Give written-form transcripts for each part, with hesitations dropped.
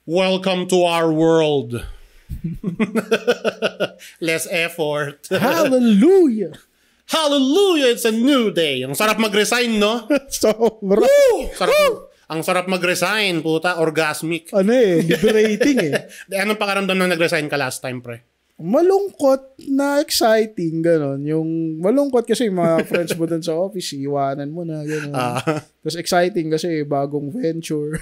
Welcome to our world. Less effort. Hallelujah! Hallelujah! It's a new day. Ang sarap mag-resign, no? Sobra. Ang sarap mag-resign, puta. Orgasmic. Liberating eh. Anong pakaramdam na nag-resign ka last time, pre? Malungkot na exciting, gano'n. Yung malungkot kasi yung mga friends mo dun sa office, iwanan mo na, gano'n. Tapos exciting kasi bagong venture.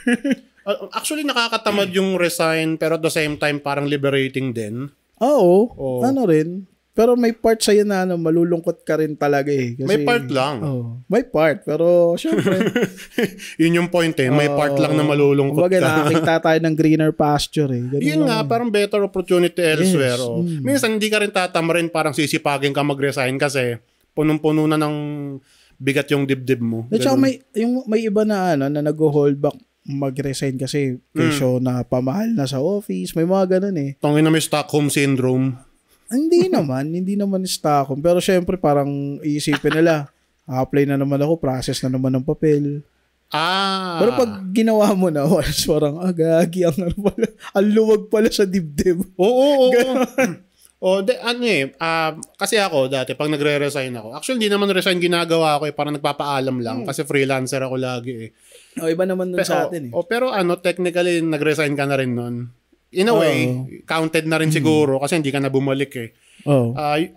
Actually, nakakatamad yung resign, pero at the same time, parang liberating din. Oo, ano rin. Pero may part sa'yo na malulungkot ka rin talaga eh. Kasi, may part lang. May part, pero syempre. Yun yung point eh. May part lang na malulungkot kumbaga, ka. nakakita tayo ng greener pasture eh. Ganun Yun nga, parang better opportunity elsewhere. Yes. Minsan, hindi ka rin tatamarin, parang sisipagin ka mag-resign kasi punong-puno na ng bigat yung dibdib mo. At saka may iba na na nag-hold back mag-resign kasi kesyo na pamahal na sa office. May mga ganun eh. Tungin na may Stockholm Syndrome. Hindi naman Stockholm. Pero syempre parang iisipin nila, apply na naman ako, process na naman ng papel. Pero pag ginawa mo na, parang gagi, ang luwag pala sa dibdib. Oo. Kasi ako dati, pag nagre-resign ako, actually hindi naman resign ginagawa ko parang nagpapaalam lang kasi freelancer ako lagi eh. Iba naman dun sa atin eh. Pero technically, nag-resign ka na rin nun. In a way, counted na rin siguro kasi hindi ka na bumalik eh.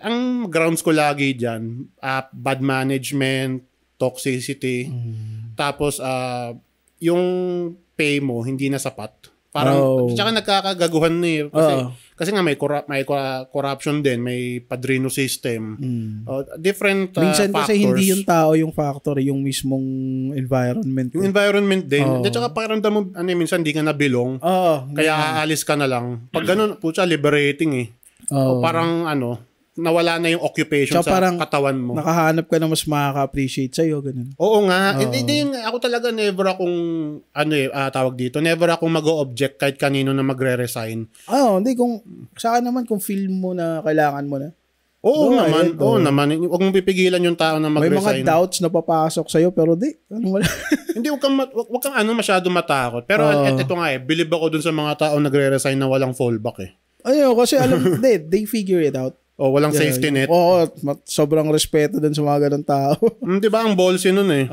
Ang grounds ko lagi dyan, bad management, toxicity, tapos yung pay mo hindi na sapat. Parang, tsaka nagkakagaguhan na eh. Kasi nga may corruption din, may padrino system. Different minsan factors. kasi hindi yung tao yung factor, yung mismong environment. Yung environment din. At saka pakiramdam mo, minsan hindi ka nabilong. Kaya aalis ka na lang. Pag ganun, putya, liberating eh. Parang nawala na yung occupation sa katawan mo. Nakahanap ka na mas makaka-appreciate sa'yo, ganun. Oo nga. Hindi, ako talaga never akong, tawag dito, never akong mag-o-object kahit kanino na magre-resign. Hindi. Sa akin naman, kung feel mo na kailangan mo na. Oo naman. Huwag mong pipigilan yung tao na mag-resign. May mga doubts na papasok sa'yo, pero hindi, huwag kang masyado matakot. Pero ito nga believe ako dun sa mga tao nagre-resign na walang fallback eh. Kasi they figure it out. Walang safety net. Sobrang respeto din sa mga ganun tao. Di ba ang ballsy nun eh.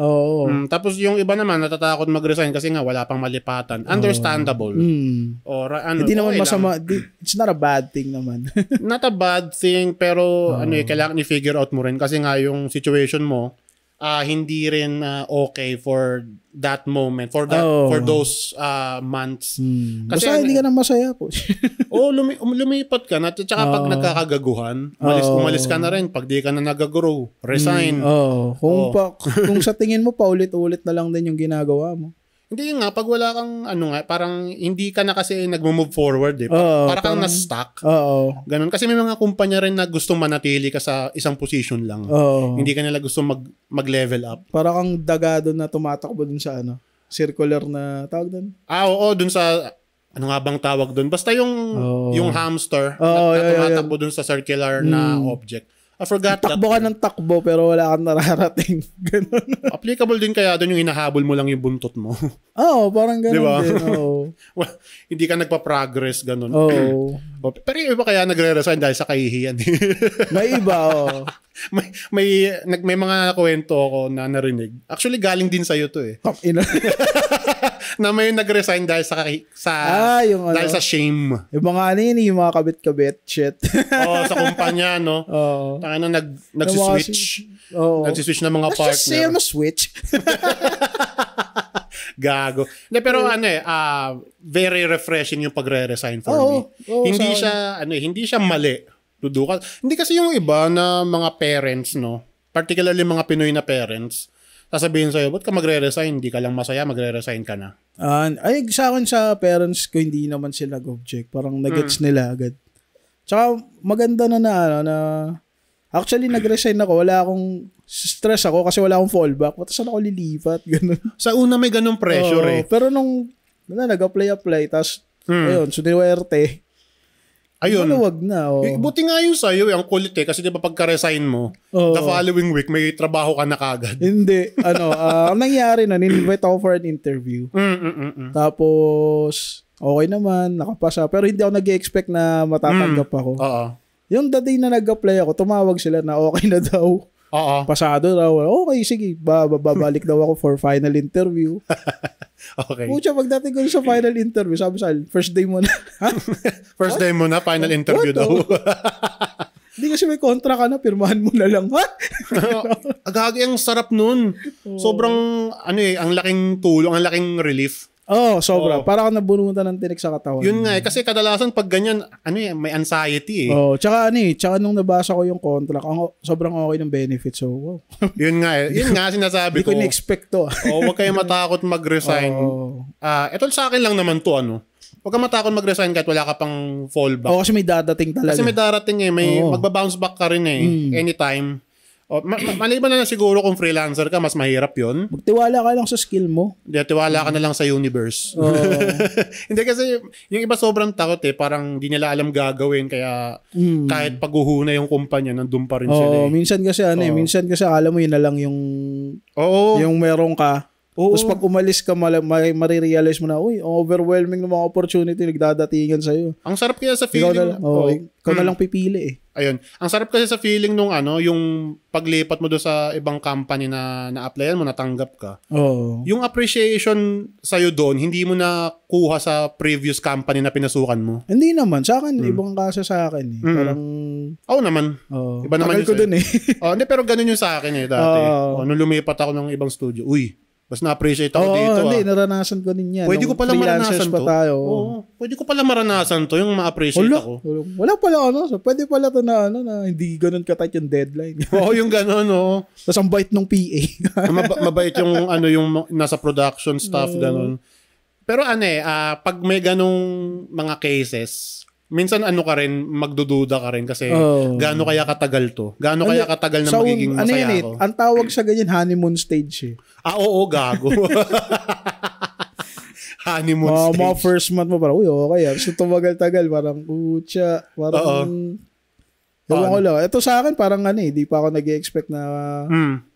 Tapos yung iba naman natatakot mag-resign kasi nga wala pang malipatan. Understandable. Hindi naman masama. It's not a bad thing naman. Not a bad thing, pero kailangan i-figure out mo rin kasi nga yung situation mo hindi rin okay for that moment, for those months. Kasi basta hindi ka na masaya po. lumipat ka na, tsaka pag nagkakagaguhan, umalis ka na rin. Pag di ka na nag-grow, resign. Kung sa tingin mo, paulit-ulit na lang din yung ginagawa mo. Hindi nga, pag wala kang, parang hindi ka na kasi nag-move forward eh. Para kang na-stuck. Ganun. Kasi may mga kumpanya rin na gustong manatili ka sa isang position lang. Hindi ka nila gustong mag-level up. Para kang dagado na tumatakbo dun sa circular na tawag dun? Dun sa, ano nga bang tawag dun? Basta yung hamster na tumatakbo dun sa circular na object. I forgot takbo ka ng takbo pero wala kang nararating. Ganun. Applicable din kaya doon yung hinahabol mo lang yung buntot mo. Parang ganun diba? Din. Hindi ka nagpa-progress, ganun. Pero yung iba kaya nagre-resign dahil sa kahihiyan. May iba, may mga kwento ako na narinig. Actually, galing din sa'yo to eh. Na may nag-resign dahil dahil sa shame. Yung mga yung mga kabit-kabit shit. Sa kumpanya, no? Nagsiswitch. Nagsiswitch na mga partner. Let's just say I'm a switch. Gago. Pero very refreshing yung pagre-resign for me. Hindi siya mali. Hindi kasi yung iba na mga parents, no? Particularly mga Pinoy na parents, sasabihin sa'yo, ba't ka magre-resign? Hindi ka lang masaya, magre-resign ka na. Sa akin sa parents ko, hindi naman sila nag-object. Parang nag-gets nila agad. Tsaka maganda na actually nag-resign ako. Wala akong stress ako kasi wala akong fallback. Saan ako lilipat? Ganun. Sa una may ganung pressure eh. Pero nung nag-apply, tapos ayun, sudiwerte. Ayun. Wag na. Buti nga yun sa'yo. Ang kulit eh. Kasi di ba pagka-resign mo, the following week, may trabaho ka na kagad. Hindi. Ang nangyari na, in-invite ako for an interview. Tapos, Okay naman, nakapasa. Pero hindi ako nag-expect na matatanggap ako. Oo. Yung the day na nag-apply ako, tumawag sila na okay na daw. Oo. Pasado raw. Okay, sige. Babalik daw ako for final interview. Okay. Pucha, pagdating ko sa final interview, sabi sa first day mo na. First day mo na, final interview daw. Hindi kasi may kontra ka na, pirmahan mo na lang. Ha? Agagi, ang sarap nun. Sobrang, ang laking tulong, ang laking relief. Sobra. Para ka nabunutan ng tinik sa katawan. Yun nga kasi kadalasan pag ganyan, may anxiety tsaka nung nabasa ko yung contract, sobrang okay ng benefits. So, wow. Yun nga sinasabi ko. Hindi ko in-expect to. Huwag kayo matakot mag-resign. Ito sa akin lang naman to, Huwag ka matakot mag-resign kahit wala ka pang fallback. Kasi may dadating talaga. Kasi may darating may magbabounce back ka rin anytime. Maliban na siguro kung freelancer ka, mas mahirap yun. Magtiwala ka lang sa skill mo. Tiwala ka na lang sa universe. Hindi kasi, yung iba sobrang takot parang di nila alam gagawin, kaya kahit paghuhuna yung kumpanya, nandun pa rin sila. Minsan kasi minsan kasi alam mo yun na lang yung meron ka. Tapos pag umalis ka, marirealize mo na, overwhelming ng mga opportunity nagdadatingan sa'yo. Ang sarap kaya sa feeling. Ikaw na lang pipili Ayun. Ang sarap kasi sa feeling nung yung paglipat mo doon sa ibang company na na-applyan mo, natanggap ka. Yung appreciation sa'yo doon, hindi mo na kuha sa previous company na pinasukan mo. Hindi naman. Sa akin, ibang kaso sa akin. Parang... naman. Iba naman ko dun hindi, pero ganun yung sa akin dati. Nung lumipat ako ng ibang studio, mas na-appreciate ako dito. Hindi, naranasan ko din yan. Pwede ko pala maranasan to. Pwede ko pala maranasan to, yung ma-appreciate ako. Wala pala pwede pala to na hindi ganun ka-tight yung deadline. Yung ganun, Tapos ang bait ng PA. Mabait yung yung nasa production staff, ganun. Pero pag may ganung mga cases, minsan ka rin, magdududa ka rin kasi gaano kaya katagal to? Gaano kaya katagal na magiging masaya ako? Ang tawag sa ganyan, honeymoon stage oo, gago. Honeymoon stage. Mga first month mo parang, okay. So tumagal-tagal, parang, parang, gawin ko lang. Ito sa akin, parang di pa ako nag-expect na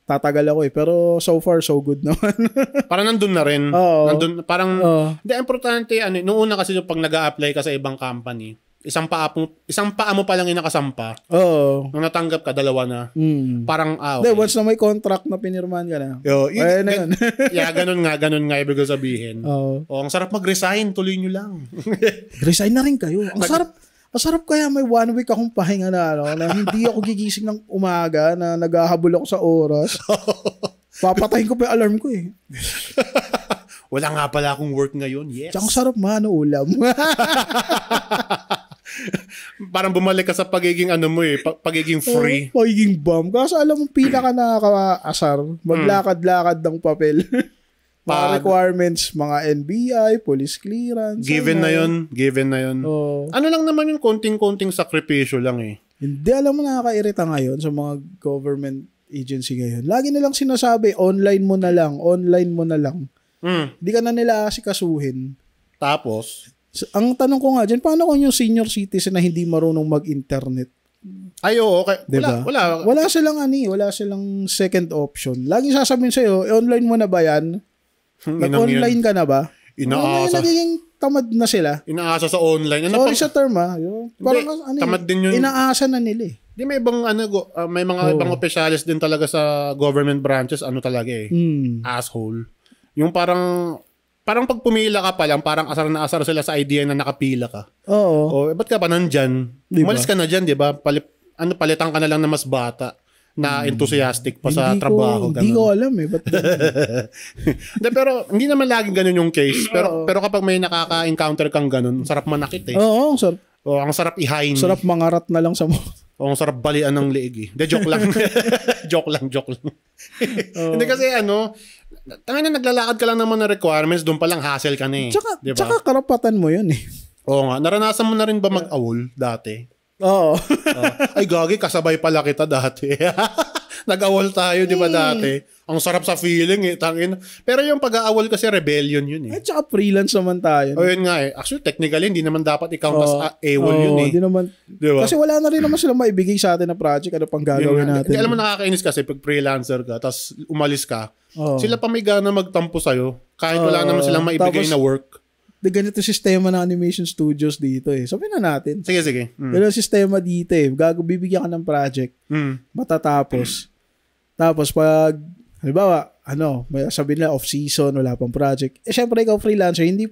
tatagal ako Pero so far, so good naman. Parang nandun na rin. Nandun, parang, hindi, importante, nung una kasi pag nag-a-apply ka sa ibang company, isang paa mo pa lang nakasampa. Nung natanggap ka, dalawa na. Parang, okay. Once na may contract na pinirmahan ka na. Yun. Ganun nga ibig sabihin. Ang sarap mag-resign, tuloy nyo lang. Resign na rin kayo. Ang sarap kaya may 1 week akong pahinga na hindi ako gigising ng umaga, na naghahabol ako sa oras. Papatayin ko pa yung alarm ko Wala nga pala akong work ngayon. Yes. Tsaka sarap ulam. Parang bumalik ka sa pagiging pagiging free. Pagiging bum. Kasi alam mo, pinaka nakaka-asar. Maglakad-lakad ng papel. Mga requirements, mga NBI, police clearance. Given na yun. Ano lang naman yung konting-konting sakripisyo lang Hindi, alam mo, nakakairita ngayon sa mga government agency ngayon. Lagi nilang sinasabi, online mo na lang. Hindi ka na nila asikasuhin. Tapos? Ang tanong ko nga dyan, paano kung yung senior citizen na hindi marunong mag-internet? Okay. Diba? Wala silang second option. Lagi sasabihin sa'yo, online mo na ba yan? Nag-online ka na ba? Inaasa. Nagiging tamad na sila. Inaasa sa online. Sorry sa term Parang tamad din yun. Inaasa na nila Di may ibang may mga ibang opisyalis din talaga sa government branches talaga asshole. Yung parang pag pumila ka pa lang, parang asar na asar sila sa idea na nakapila ka. Ba't ka pa nandyan? Diba? Umalis ka na dyan, di ba? Palitan ka na lang na mas bata, na enthusiastic pa sa trabaho. Hindi ko alam Ba't pero hindi naman laging ganun yung case. Pero kapag may nakaka-encounter kang ganun, sarap manakit ang sarap. Ang sarap ihain. Sarap mangarat na lang sa mo. Ang sarap balian ng leeg joke lang. joke lang. Hindi kasi naglalakad ka lang naman ng requirements, doon pa lang hassle ka na diba? Tsaka karapatan mo yun Oo nga. Naranasan mo na rin ba mag-awol dati? Oo. Ay, gagi, kasabay pala kita dati. Nag-awol tayo, di ba dati? Ang sarap sa feeling tangin. Pero yung pag-aawol kasi rebellion yun At saka freelance naman tayo. Yun nga Actually, technically, hindi naman dapat i-count as AWOL yun Hindi naman. Diba? Kasi wala na rin naman silang maibigay sa atin na project. Ano pang gagawin natin? Alam mo, nakakainis kasi pag freelancer ka, tapos umalis ka, sila pa may gana magtampo sa'yo, kahit wala naman silang maibigay na work. ganito sistema ng animation studios dito eh. Sabihin na natin. Sige. Ganito sistema dito eh. Bibigyan ka ng project. Matatapos. Tapos pag, halimbawa, may sabihin na off-season, wala pang project. Syempre ikaw freelancer, hindi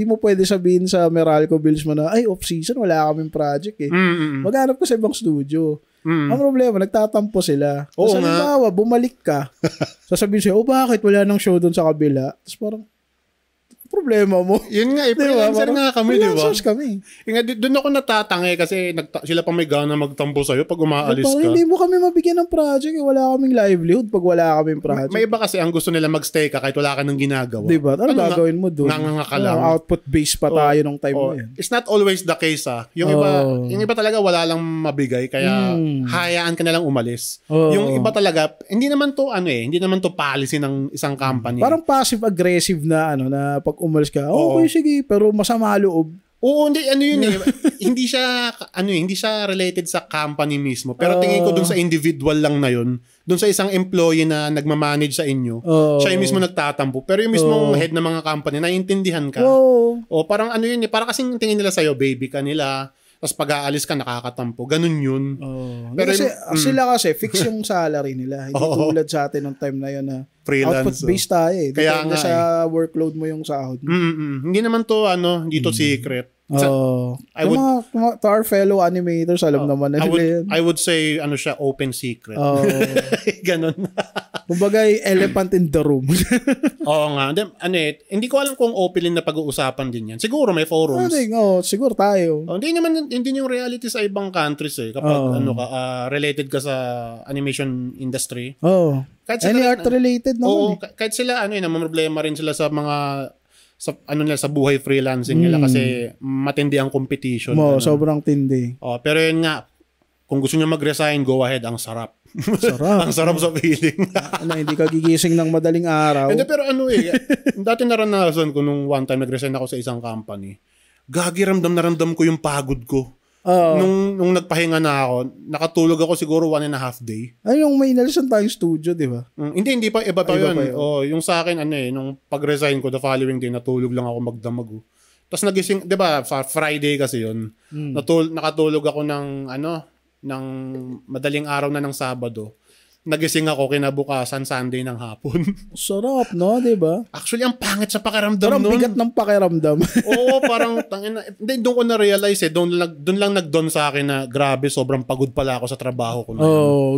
mo pwede sabihin sa Meralco Bills mo na, ay, off-season, wala kaming project eh. Maghanap ka sa ibang studio. Ang problema, nagtatampo sila. Tapos halimbawa, bumalik ka. Sasabihin sa'yo, bakit wala nang show doon sa kabila? Tapos parang, problema mo. Yun nga, freelancer nga kami, di ba? Freelancers kami. Doon ako natatangi kasi sila pa may gana magtampo sa'yo pag umaalis ka. Hindi mo kami mabigyan ng project. Wala kaming livelihood pag wala kaming project. May iba kasi ang gusto nila magstay ka kahit wala ka nang ginagawa. Di ba? Ano gagawin mo doon? Nanganga ka lang. Output-based pa tayo nung time na yan. It's not always the case Yung iba talaga wala lang mabigay kaya hayaan ka na lang umalis. Yung iba talaga, hindi naman to policy ng isang company. Parang passive-aggressive na pag umalis ka, okay, sige, pero masama loob. Oo, hindi siya related sa company mismo. Pero tingin ko dun sa individual lang na yun, dun sa isang employee na nagmamanage sa inyo, siya yung mismo nagtatampo. Pero yung mismong head ng mga company, naiintindihan ka. Parang parang kasing tingin nila sa'yo, baby ka nila. Tapos pag-aalis ka, nakakatampo. Ganun yun. Pero sila kasi, fix yung salary nila. Hindi tulad sa atin nung time na yun na output-based tayo eh. Kaya nga sa workload mo yung sahod. Hindi naman to, hindi to secret. To our fellow animators, alam naman na nila yan. I would say, siya, open secret. Ganun. Kumbaga, elephant in the room. Oo nga. Hindi ko alam kung open na pag-uusapan din yan. Siguro may forums. Siguro tayo. Hindi yung reality sa ibang countries eh. Kapag related ka sa animation industry. Any art related naman. Kahit sila, problema rin sila sa mga sa buhay freelancing nila kasi matindi ang competition. Sobrang tindi. Pero yun nga, kung gusto niyo mag-resign, go ahead. Ang sarap. Ang sarap sa feeling. Hindi ka gigising ng madaling araw. Hindi, pero dati naranasan ko nung one time nag-resign ako sa isang company. Gagi, ramdam ko yung pagod ko. Nung nagpahinga na ako, nakatulog ako siguro 1.5 day. Yung may inalisan tayong studio, di ba? Hindi pa, iba pa yun. Yung sa akin, nung pag-resign ko, the following day, natulog lang ako magdamag. Tapos nagising, di ba, Friday kasi yun. Nakatulog ako ng madaling araw na ng Sabado. Nagising ako kinabukasan Sunday ng hapon. Sarap, no? Diba? Actually, ang pangit sa pakiramdam nun. Parang bigat ng pakiramdam. Oo, parang doon ko na-realize doon lang nag-dawn sa akin na grabe, sobrang pagod pala ako sa trabaho ko.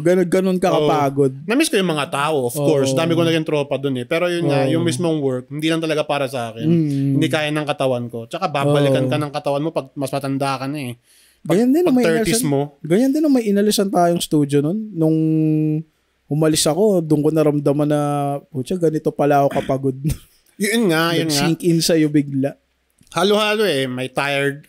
Ganun ka kapagod. Na-miss ko yung mga tao, of course. Dami ko naging tropa doon eh. Pero yun nga, yung mismong work, hindi lang talaga para sa akin. Hindi kaya ng katawan ko. Tsaka babalikan ka ng katawan mo pag mas matanda ka na eh. Ganyan din pag 30s mo. Ganyan din may inalisan tayong studio nun. Nung umalis ako, doon ko naramdaman na, putya, ganito pala ako kapagod. Yun nga. Sink in sa'yo bigla. Halo-halo eh. May tired,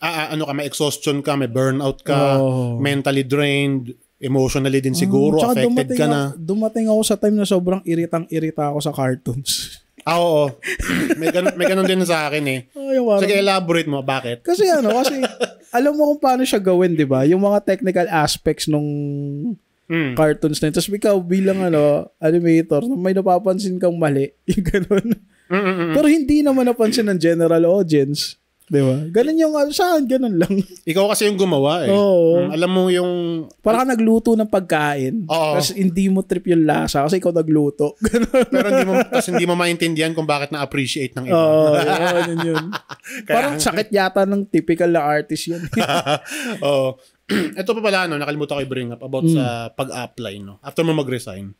may exhaustion ka, may burnout ka, mentally drained, emotionally din siguro, affected ka na. Dumating ako sa time na sobrang iritang-irita ako sa cartoons. Oo. May ganun din sa akin eh. Sige, elaborate mo. Bakit? Kasi alam mo kung paano siya gawin, di ba? Yung mga technical aspects nung cartoons na yun. Tapos ikaw bilang animator, may napapansin kang mali. Yung ganun. Pero hindi naman napansin ng general audience. Di ba? Ganun yung saan, ganun lang. Ikaw kasi yung gumawa eh. Alam mo yung... Parang ka nagluto ng pagkain. Tapos hindi mo trip yung lasa kasi ikaw nagluto. Ganun. Pero hindi mo maintindihan kung bakit na-appreciate ng iba. Yun. Parang sakit yata ng typical na artist yun. Ito pa pala, nakalimutan ko i-bring up about sa pag-apply, after mo mag-resign.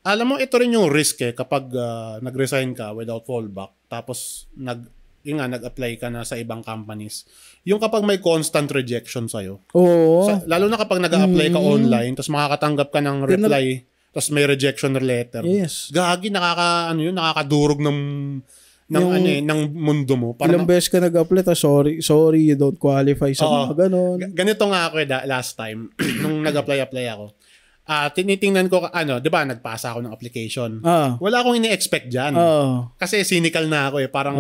Alam mo, ito rin yung risk kapag nag-resign ka without fallback, tapos nag-apply ka na sa ibang companies. Yung kapag may constant rejection sa'yo. Lalo na kapag nag-apply ka online, tapos makakatanggap ka ng reply, tapos may rejection letter. Yes. Gagi, nakakadurog ng mundo mo. Ilang beses ka nag-apply, sorry, you don't qualify sa mga ganon. Ganito nga ako last time, nung nag-apply ako. Tinitingnan ko, di ba, nagpasa ako ng application. Wala akong ini-expect dyan. Kasi cynical na ako parang,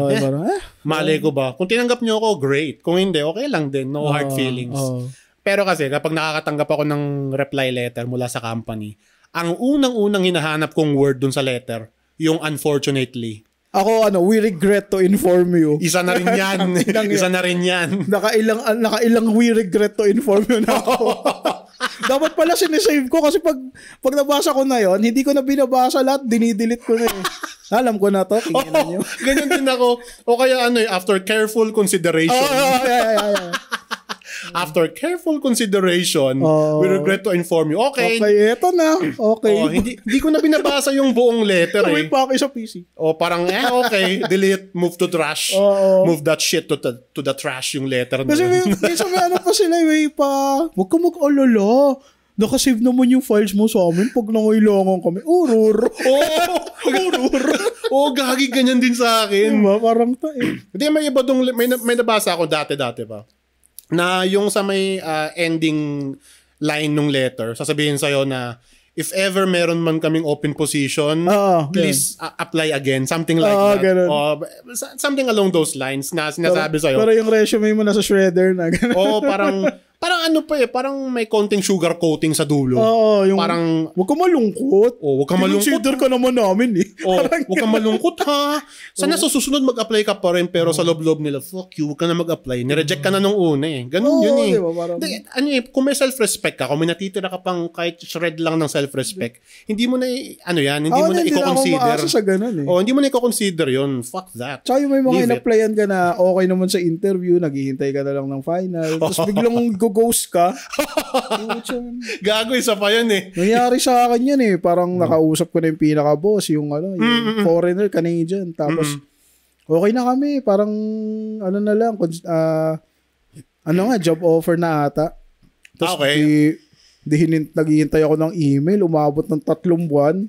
malay ko ba? Kung tinanggap nyo ako, great. Kung hindi, okay lang din. No hard feelings. Pero kasi, kapag nakakatanggap ako ng reply letter mula sa company, ang unang-unang hinahanap kong word dun sa letter, yung unfortunately. Ako, we regret to inform you. Isa na rin yan. Isa na rin yan. Nakailang we regret to inform you na ako. Dapat pala sinesave ko kasi pag nabasa ko na yon, hindi ko na binabasa lahat, dinidelete ko na eh. Alam ko na to, tingnan nyo. Ganyan din ako. O kaya after careful consideration. After careful consideration, we regret to inform you. Okay, eto na. Okay. Hindi ko na binabasa yung buong letter eh. May pake sa PC. Parang okay, delete, move to trash. Move that shit to the trash yung letter na. Kasi minsan may pa sila, may pa, huwag ka mag-alala. Nakasave naman yung files mo sa amin pag nangailangan kami. Urur. Gagi, ganyan din sa akin. Diba? Parang Hindi, may iba may nabasa ako dati pa. Na yung sa may ending line nung letter, sasabihin sa'yo na, if ever meron man kaming open position, please apply again. Something like that. Something along those lines na sinasabi sa'yo. Pero yung resume mo nasa shredder na. Parang may konting sugar coating sa dulo. Yung parang huwag ka malungkot. Huwag ka malungkot. Consider ka naman namin eh. Huwag ka malungkot ha. Sana sa susunod mag-apply ka pa rin pero sa loob-loob nila, fuck you, huwag ka na mag-apply. Nireject ka na nung una eh. Ganun yun eh. Diba, parang kung may self-respect ka, kung may natitira ka pang kahit shred lang ng self-respect, hindi mo na hindi mo na i-consider. Sa ganun eh. Hindi mo na i-consider yun. Fuck that. Tsaka yung may mga in-applyan ka na okay naman sa interview, naghihintay ka na lang ng final, tapos biglang ghost ka. Gago, isa pa yun eh. Nangyari sa akin yan eh. Parang nakausap ko na yung pinaka-boss, yung foreigner, Canadian. Tapos, okay na kami. Parang, na lang, job offer na ata. Tapos, naghihintay ako ng email, umabot ng 3 buwan.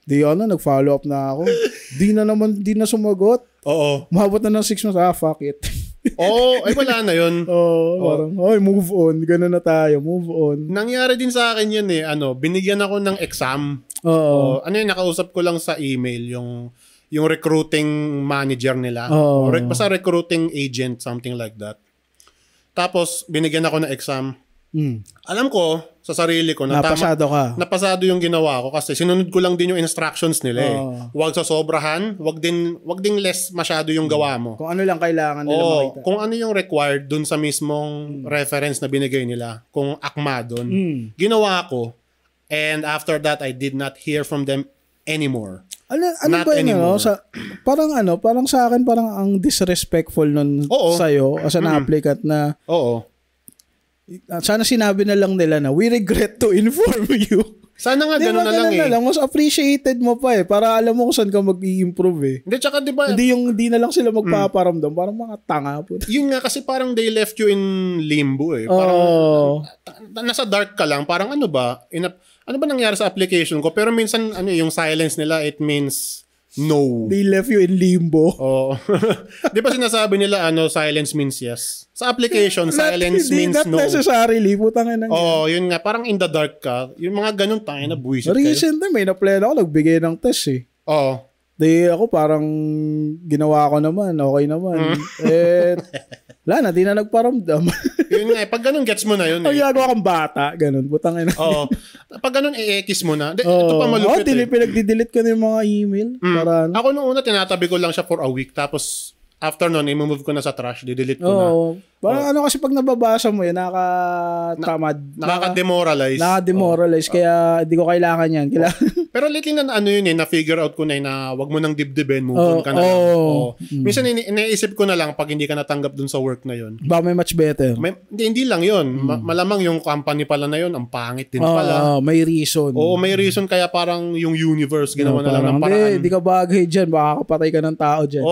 Nag-follow up na ako. Di na sumagot. Umabot na ng 6 months. Fuck it. Wala na yun. Parang, move on. Ganun na tayo, move on. Nangyari din sa akin yun eh. Binigyan ako ng exam. Nakausap ko lang sa email, yung recruiting manager nila. Basta recruiting agent, something like that. Tapos, binigyan ako ng exam. Alam ko, sa sarili ko, napasado yung ginawa ko kasi sinunod ko lang din yung instructions nila eh. Huwag sa sobrahan, wag din less masyado yung gawa mo. Kung ano lang kailangan nila makita. Kung ano yung required dun sa mismong reference na binigay nila, kung akma dun, ginawa ko. And after that, I did not hear from them anymore. Ano ba yun, parang sa akin, parang ang disrespectful nun sa'yo as an applicant na sana sinabi na lang nila na we regret to inform you. Sana nga gano'n na lang eh. Mas appreciated mo pa eh. Para alam mo kung saan ka mag-i-improve eh. Hindi, tsaka diba, hindi na lang sila magpaparamdam. Parang mga tanga po. Yun nga kasi parang they left you in limbo eh. Parang nasa dark ka lang. Parang ano ba nangyari sa application ko? Pero minsan yung silence nila, it means no. They left you in limbo. Di ba sinasabi nila silence means yes? Sa application, silence means no. Not necessarily. Putang ina. Yun nga. Parang in the dark ka. Yung mga ganun tayo na buwisit kayo. Recently, may na-plan ako. Nagbigay ng test eh. Ako parang ginawa ko naman. Okay naman. Wala na. Di na nagparamdam. Yun nga. Pag ganun, gets mo na yun eh. Ginagawa kang bata. Ganun. Putang ina. Pag ganun, i-ekis mo na. Ito pa malupit pinagdidelete ko na yung mga email. Ako nung una, tinatabi ko lang siya for a week. Tapos, after nun, i-move ko na sa trash. Didelete ko na. Parang kasi pag nababasa mo yun, nakakatamad. Nakaka-demoralize. Nakaka-demoralize. Kaya hindi ko kailangan yan. Pero lately na-figure out ko na wag mo nang dibdibin, move on ka na lang. Minsan iniisip ko na lang pag hindi ka natanggap dun sa work na yun. Ba may much better? Hindi lang yun. Malamang yung company pala na yun, ang pangit din pala. May reason. May reason kaya parang yung universe ginawa na lang ng paraan. Hindi ka bagay dyan, baka kapatay ka ng tao dyan.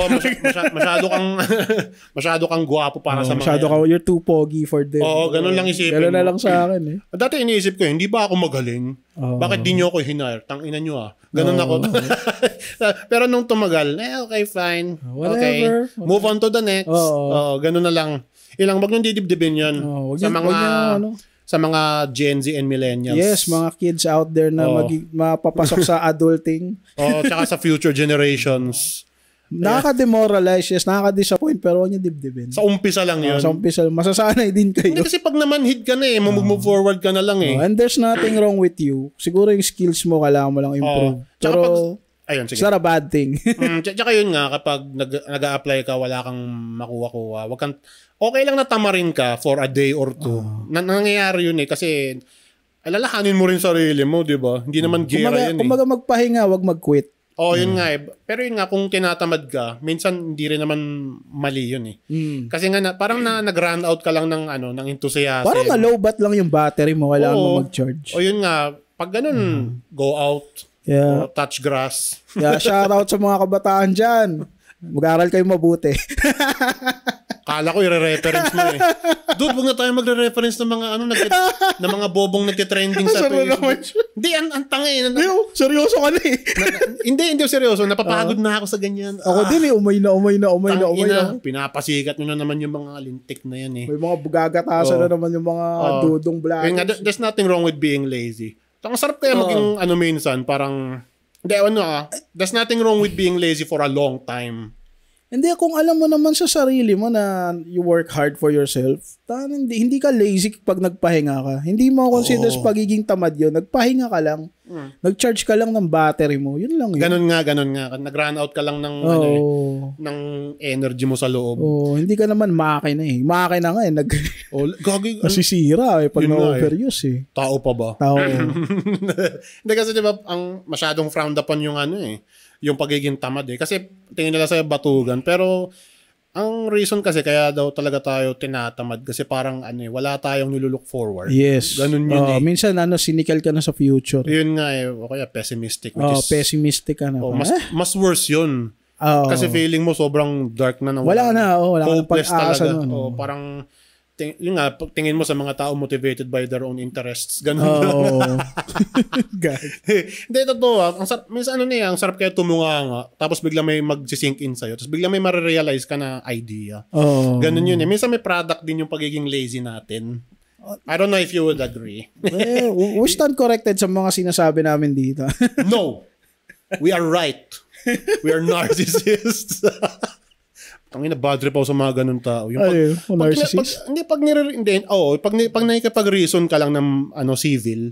Masyado kang gwapo para sa mga you're too poggy for them. Ganun lang isipin. Ganun na lang sa akin eh. Dati iniisip ko, hindi ba ako magaling? Bakit di nyo ako hinire? Tangina nyo Ganun ako. Pero nung tumagal, okay, fine. Whatever. Okay. Move on to the next. Ganun na lang. Ilang, wag nyo didibdibin yun. Sa mga Gen Z and millennials. Yes, mga kids out there na mapapasok sa adulting. Tsaka sa future generations. Nakaka-demoralize, yes, nakaka-disappoint, pero huwag niyo dibdibin. Sa umpisa lang yun. Sa umpisa, masasanay din kayo. Hindi kasi pag naman-hit ka na move forward ka na lang eh. And there's nothing wrong with you. Siguro yung skills mo, kailangan mo lang improve. Pero Ayun, sige. It's not a bad thing. Tsaka yun nga, kapag nag-a-apply ka, wala kang makuha-kuha. Okay lang na tamarin ka for a day or two. Nangyayari yun kasi alalahanin mo rin sarili mo, di ba? Hindi naman gira yan Kumbaga magpahinga, wag mag-quit. Yun nga eh. Pero yun nga, kung tinatamad ka, minsan hindi rin naman mali yun eh. Kasi nga, parang nag-run out ka lang ng enthusiasm. Parang low bat lang yung battery mo, kailangan mo mag-charge. Yun nga, pag ganun, go out, touch grass. Shout out sa mga kabataan dyan. Mag-aral kayo mabuti. Kala ko i-reference mo eh. Dude, wag na tayo magre-reference ng mga ng mga bobong nagte-trending sa Facebook. Hindi, ang tanga eh. Seryoso ka na eh. Hindi seryoso. Napapagod na ako sa ganyan. Ako din eh, umay na. Pinapasikat nyo na naman yung mga lintik na yan eh. May mga bugagatasan na naman yung mga dudong black. There's nothing wrong with being lazy. Ang sarap kaya maging minsan, parang, there's nothing wrong with being lazy for a long time. Hindi, kung alam mo naman sa sarili mo na you work hard for yourself, hindi ka lazy pag nagpahinga ka. Hindi mo consider pagiging tamad yun. Nagpahinga ka lang. Nag-charge ka lang ng battery mo. Yun lang yun. Ganun nga. Nag-run out ka lang ng, ng energy mo sa loob. Hindi ka naman makina eh. Makina nga eh. Nasisira eh pag na-overuse eh. Tao pa ba? Tao. Hindi kasi diba, ang masyadong frowned upon yung yung pagiging tamad eh. Kasi tingin nila sa'yo batugan. Pero ang reason kasi kaya daw talaga tayo tinatamad kasi parang wala tayong nilulook forward. Yes. Ganun yun eh. Minsan cynical ka na sa future. Yun nga eh. O kaya pessimistic. Pessimistic ka na. Mas worse yun. Kasi feeling mo sobrang dark na. Wala na. Wala hopeless talaga. Nun. Parang yun nga, tingin mo sa mga tao motivated by their own interests. Ganun. Hindi, totoo. Minsan ang sarap kaya tumunga nga, tapos bigla may mag-sink in sa'yo, tapos bigla may marirealize ka na idea. Ganun yun eh. Minsan may product din yung pagiging lazy natin. I don't know if you would agree. We stand corrected sa mga sinasabi namin dito. No! We are right. We are narcissists. Tangina, bad trip ako sa mga ganun tao. Yung narcissist? Pag nakikipag-reason ka lang ng civil,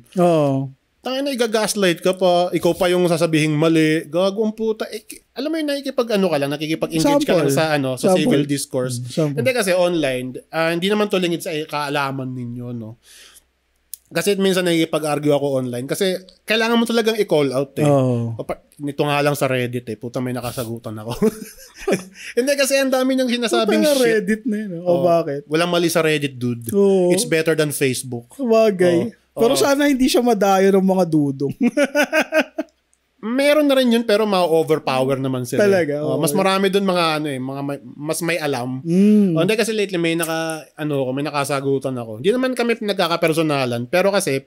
tangina, igagaslight ka pa, ikaw pa yung sasabihing mali, gago ang puta. Alam mo yung nakikipag-engage ka lang sa civil discourse. Hindi kasi online, hindi naman to lingid sa kaalaman ninyo, no? Kasi minsan nakikipag-argue ako online kasi kailangan mo talagang i-call out eh. Nito nga lang sa Reddit eh. Puta, may nakasagutan ako. Hindi kasi ang dami niyang sinasabing shit. Reddit na yun. Bakit? Walang mali sa Reddit, dude. It's better than Facebook. Bagay. Pero sana hindi siya madayo ng mga dudong. Meron na rin yun pero ma-overpower naman sila. Talaga. Mas marami doon mga mas may alam. Hindi kasi lately may nakasagutan ako. Hindi naman kami nagkakapersonalan pero kasi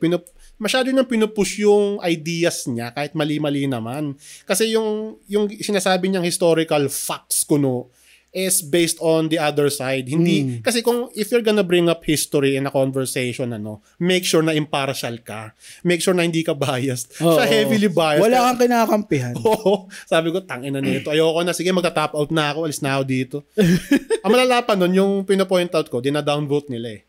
masyado nang pinupush yung ideas niya kahit mali-mali naman. Kasi yung sinasabi niyang historical facts kuno is based on the other side. Hindi kasi if you're gonna bring up history in a conversation, make sure na impartial ka. Make sure na hindi ka biased. Siya heavily biased. Wala kang kinakampihan. Sabi ko, tangina nito. Ayoko na. Sige, magta-top out na ako. Alis na ako dito. Ang malala pa nun, yung pinapoint out ko, dina-downvote nila eh.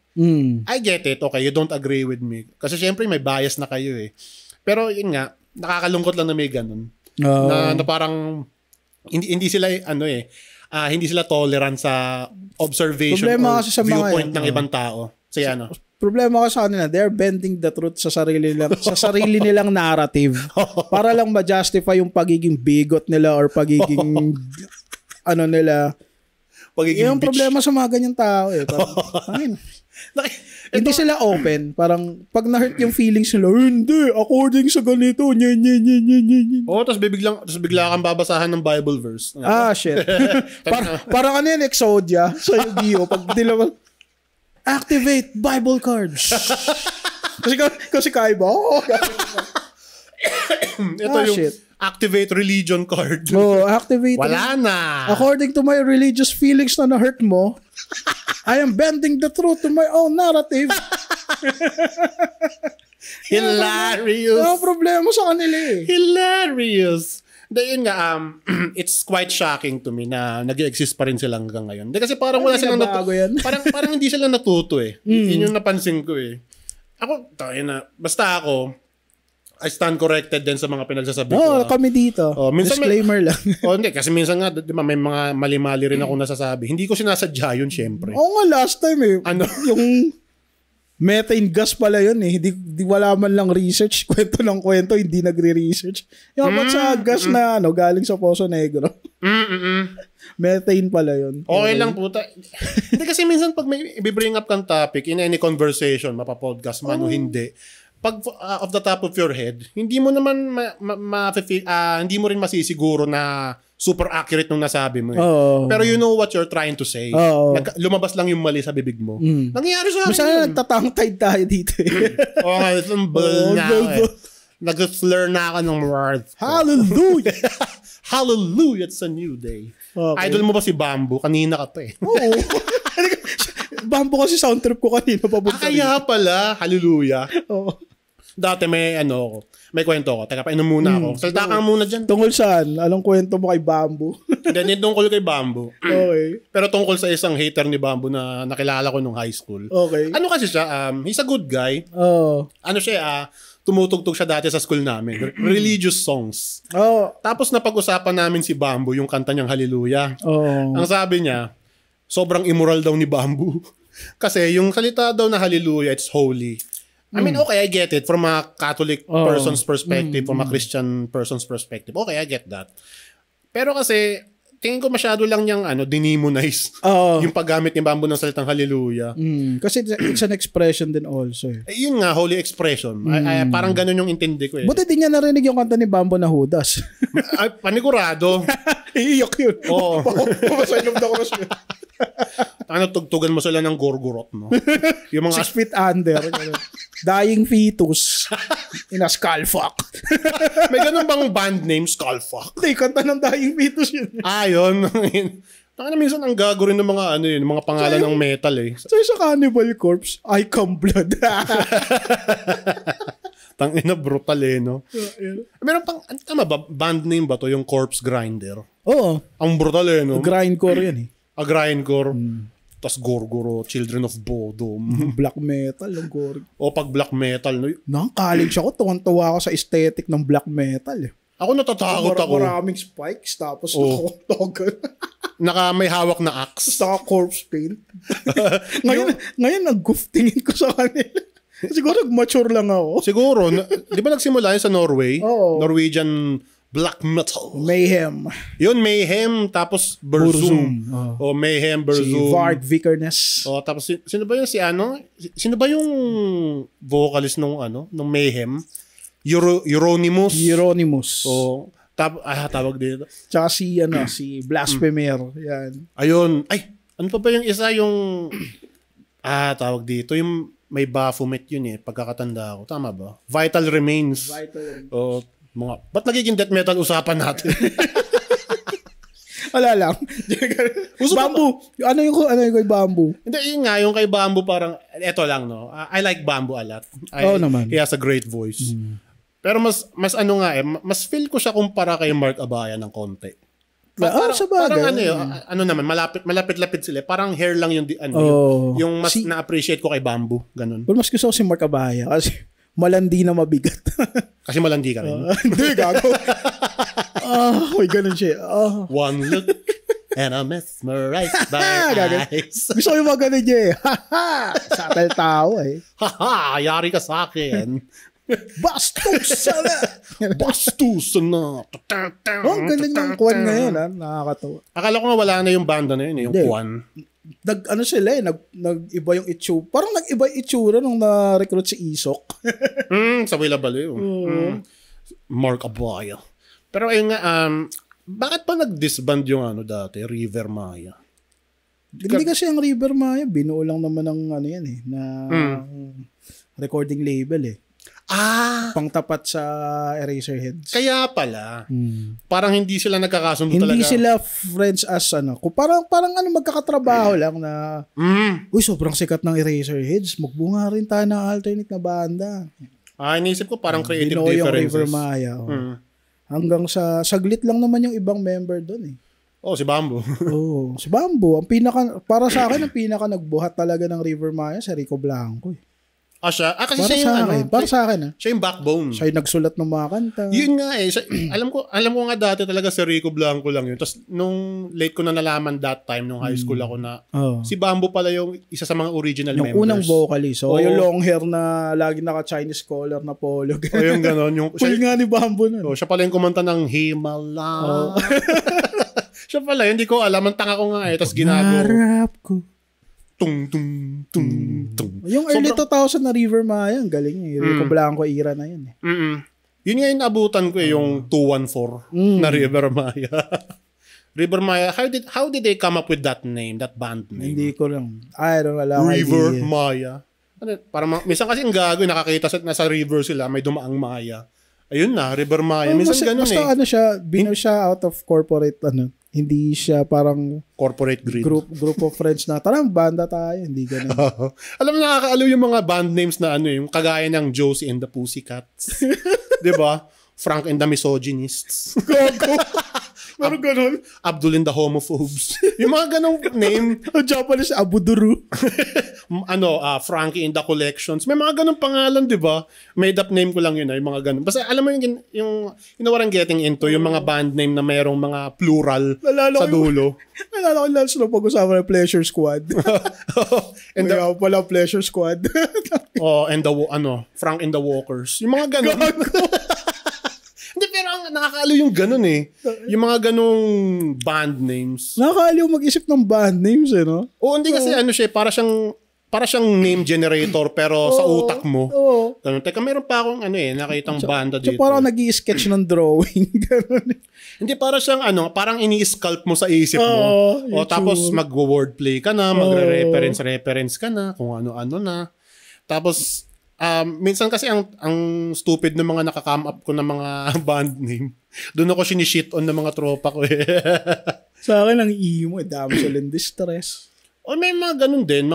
I get it. Okay, you don't agree with me. Kasi syempre may bias na kayo eh. Pero yun nga, nakakalungkot lang na may ganun. Na parang hindi sila hindi sila tolerant sa observation problema or viewpoint ng ibang tao. Sige, problema kasi sa kanila, they're bending the truth sa sarili nilang narrative para lang ma-justify yung pagiging bigot nila or pagiging yung bitch. Problema sa mga ganyang tao eh. Parang, hindi sila open. Parang, pag na-hurt yung feelings nila, hindi, according sa ganito, tapos bigla kang babasahan ng Bible verse. Shit. Parang ano yun, Exodia sa Yu-Gi-Oh! Pag dilaw, activate Bible cards. kasi kaya ba? Ito yung shit. Activate religion card. Activate. Wala na. According to my religious feelings na na-hurt mo, I am bending the truth to my own narrative. Hilarious. Ang problema sa kanila eh. Hilarious. Yun nga, it's quite shocking to me na nag-exist pa rin sila hanggang ngayon. Kasi parang wala silang parang hindi sila natuto eh. Yun yung napansin ko eh. Basta ako, I stand corrected din sa mga pinagsasabi ko. Kami dito. Disclaimer lang. Hindi. Kasi minsan nga, di ba, may mga mali-mali rin akong nasasabi. Hindi ko sinasadya yun, syempre. Oo nga, last time eh. Yung methane gas pala yun eh. Di wala man lang research. Kwento ng kwento, hindi nagre-research. Yung sa gas na galing sa Poso Negro. Methane pala yun. Okay lang puta. Hindi kasi minsan pag may i-bring up kang topic in any conversation, mapapodcast man o hindi, pag off the top of your head, hindi mo naman hindi mo rin masisiguro na super accurate nung nasabi mo. Pero you know what you're trying to say. Lumabas lang yung mali sa bibig mo. Nangyayari sa akin. Masaya nagtatangtay tayo dito eh. Itong nag-slur na ako ng words. Hallelujah! Hallelujah! It's a new day. Okay. Idol mo ba si Bamboo? Kanina ka pa eh. Oo. Bamboo kasi sound trip ko kanina papunta. Kaya pala. Hallelujah. Oo. Dati may kwento ko. Teka, painom muna ako. Salta ka muna dyan. Tungkol saan? Anong kwento mo kay Bamboo? Hindi tungkol kay Bamboo. Okay. Pero tungkol sa isang hater ni Bamboo na nakilala ko nung high school. Okay. Ano kasi siya? He's a good guy. Ano siya? Tumutugtog siya dati sa school namin. Religious songs. Tapos napag-usapan namin si Bamboo yung kanta niyang Hallelujah. Ang sabi niya, sobrang immoral daw ni Bamboo. Kasi yung salita daw na Hallelujah, it's holy. I mean, okay, I get it from a Catholic person's perspective, from a Christian person's perspective. Okay, I get that. Pero kasi, tingin ko masyado lang niyang demonize yung paggamit ni Bamboo ng salitang Hallelujah. Kasi it's an expression din also. Yun nga, holy expression. Parang ganun yung intindi ko eh. Buti din niya narinig yung kanta ni Bamboo na Judas. Panigurado. Iiyak yun. Oo. Pumasainom na ko na siya. Tugtugan mo sila ng gorgorot, no? Yung mga 6 feet under. Dying fetus. In a skullfuck. May ganun bang band name, Skullfuck? Hindi, kanta ng Dying fetus yun. Yun. Minsan ang gago rin ng mga mga pangalan ng metal eh. Sa Cannibal Corpse, I Come Blood. Tangina, brutal eh, no? Meron pang, tama ba, band name ba to, yung Corpse Grinder? Oo. Ang brutal eh, no? Grindcore yan eh. Grindcore. Tas Gorgoro, Children of Bodom. Black metal, yung gore. Pag black metal, no? Nang college ako, tuwan-tuwa ako sa aesthetic ng black metal eh. Ako natatakot ako. Maraming spikes, tapos may hawak na axe. Saka corpse paint. ngayon nag-goof-tingin ko sa kanila. Siguro nag-mature lang ako. Siguro. Di ba nagsimula yun sa Norway? Norwegian black metal. Mayhem. Yun, Mayhem. Tapos Burzum. Mayhem, Burzum. Si Vard Vikernes. Tapos sino ba yung Sino ba yung vocalist nung Mayhem? Euronymous. Tawag dito. Tsaka si Blasphemer. Yan. Ayun. Ay, ano pa ba yung isa yung tawag dito? Yung may Baphomet yun eh. Pagkakatanda ko. Tama ba? Vital Remains. Ba't nagiging death metal usapan natin? Wala lang. Bamboo. Ano yung kay Bamboo? Hindi, yun nga. Yung kay Bamboo parang, eto lang, no? I like Bamboo a lot. Naman. He has a great voice. Pero mas mas feel ko siya kumpara kay Mark Abaya ng konti. Sa bagay. Parang naman, malapit-lapit sila. Parang hair lang yung yung mas na-appreciate ko kay Bamboo. Ganun. Pero mas gusto ko si Mark Abaya kasi malandi na mabigat. Kasi malandi ka rin. Hindi, gago. May ganun siya. One look and I'm mesmerized by eyes. Gusto ko yung mga ganun niya eh. Satal tao eh. Yari ka sa akin. Bastos na! Ang galing ng Kwan ngayon, nakakatawa. Akala ko nga wala na yung banda na yun, yung Kwan. Sila eh, nag-iba yung itsura. Parang nag-iba yung itsura nung na-recruit si Isok. Sa Willa Baliw. Mark Abaya. Pero ayun nga, bakit pa nag-disband yung dati, River Maya? Hindi kasi ang River Maya, binuo lang naman ng yan eh, na recording label eh. Pangtapat sa Eraserheads. Kaya pala. Parang hindi sila nagkakasundo hindi talaga. Hindi sila friends as parang magkakatrabaho lang na sobrang sikat ng Eraserheads. Magbunga rin tayo ng alternate na banda. Inisip ko parang creative Binoy differences. Yung River Maya. Hanggang sa saglit lang naman yung ibang member doon eh. Si Bamboo. Si Bamboo. Para sa akin, ang pinaka nagbuhat talaga ng River Maya si Rico Blanco eh. Siya? Kasi para siya yung para sa akin. Siya yung backbone. Siya yung nagsulat ng mga kanta. Yun nga eh. Alam ko nga dati talaga si Rico Blanco lang yun. Tapos nung late ko na nalaman that time, nung high school ako na, si Bamboo pala yung isa sa mga original members. Yung unang vocalist. So, yung long hair na lagi naka-Chinese collar na polo. Yung ganon. Cool nga ni Bamboo nun. Siya pala yung kumanta ng Himala. Siya pala, hindi ko alam. Ang tanga ko nga eh. Tapos ginagawa. Harap ko. Tung, tung, tung, tung. Yung early 2000 na River Maya, galing eh. Rico Blanco era na yun eh. Yun nga yung abutan ko eh, yung 214 na River Maya. River Maya, how did they come up with that name, that band name? Hindi ko lang. I don't know. River Maya. Minsan kasi ang gago, nakakita nasa river sila, may dumaang Maya. Ayun na, River Maya. Minsan ganun basta eh. Siya, bino siya out of corporate, hindi siya parang corporate greed. Group of friends na, tarang banda tayo, hindi ganun. Alam mo, nakakaaliw yung mga band names na yung kagaya ng Josie and the Pussycats. Diba? Frank and the Misogynists. Meron ganun. Abdul and the Homophobes. Yung mga ganong name. Japanese, Abuduru. Frankie and the Collections. May mga ganong pangalan, di ba? Made up name ko lang yun, yung mga ganon. Basta alam mo yung you know what I'm getting into, yung mga band name na mayroong mga plural sa dulo. Nalala ko lalo na pag-usapan ng Pleasure Squad. And pala Pleasure Squad. And Frank and the Walkers. Yung mga ganon. Hindi, pero nakakaaliw yung ganun eh. Yung mga ganung band names. Nakakaaliw mag-isip ng band names eh, no? Oo, hindi kasi siya, para siyang name generator pero sa utak mo. Ganun. Teka, meron pa akong nakitang banda dito. So parang nag-i-sketch ng drawing. Ganun. Hindi, para siyang parang ini-sculpt mo sa isip mo. Tapos mag-wordplay ka na, magre-reference ka na, kung ano-ano na. Tapos, minsan kasi ang stupid ng mga nakakam up ko ng mga band name. Doon ako sinishit on ng mga tropa ko eh. Sa akin ang emo, damsel in distress. May mga ganun din,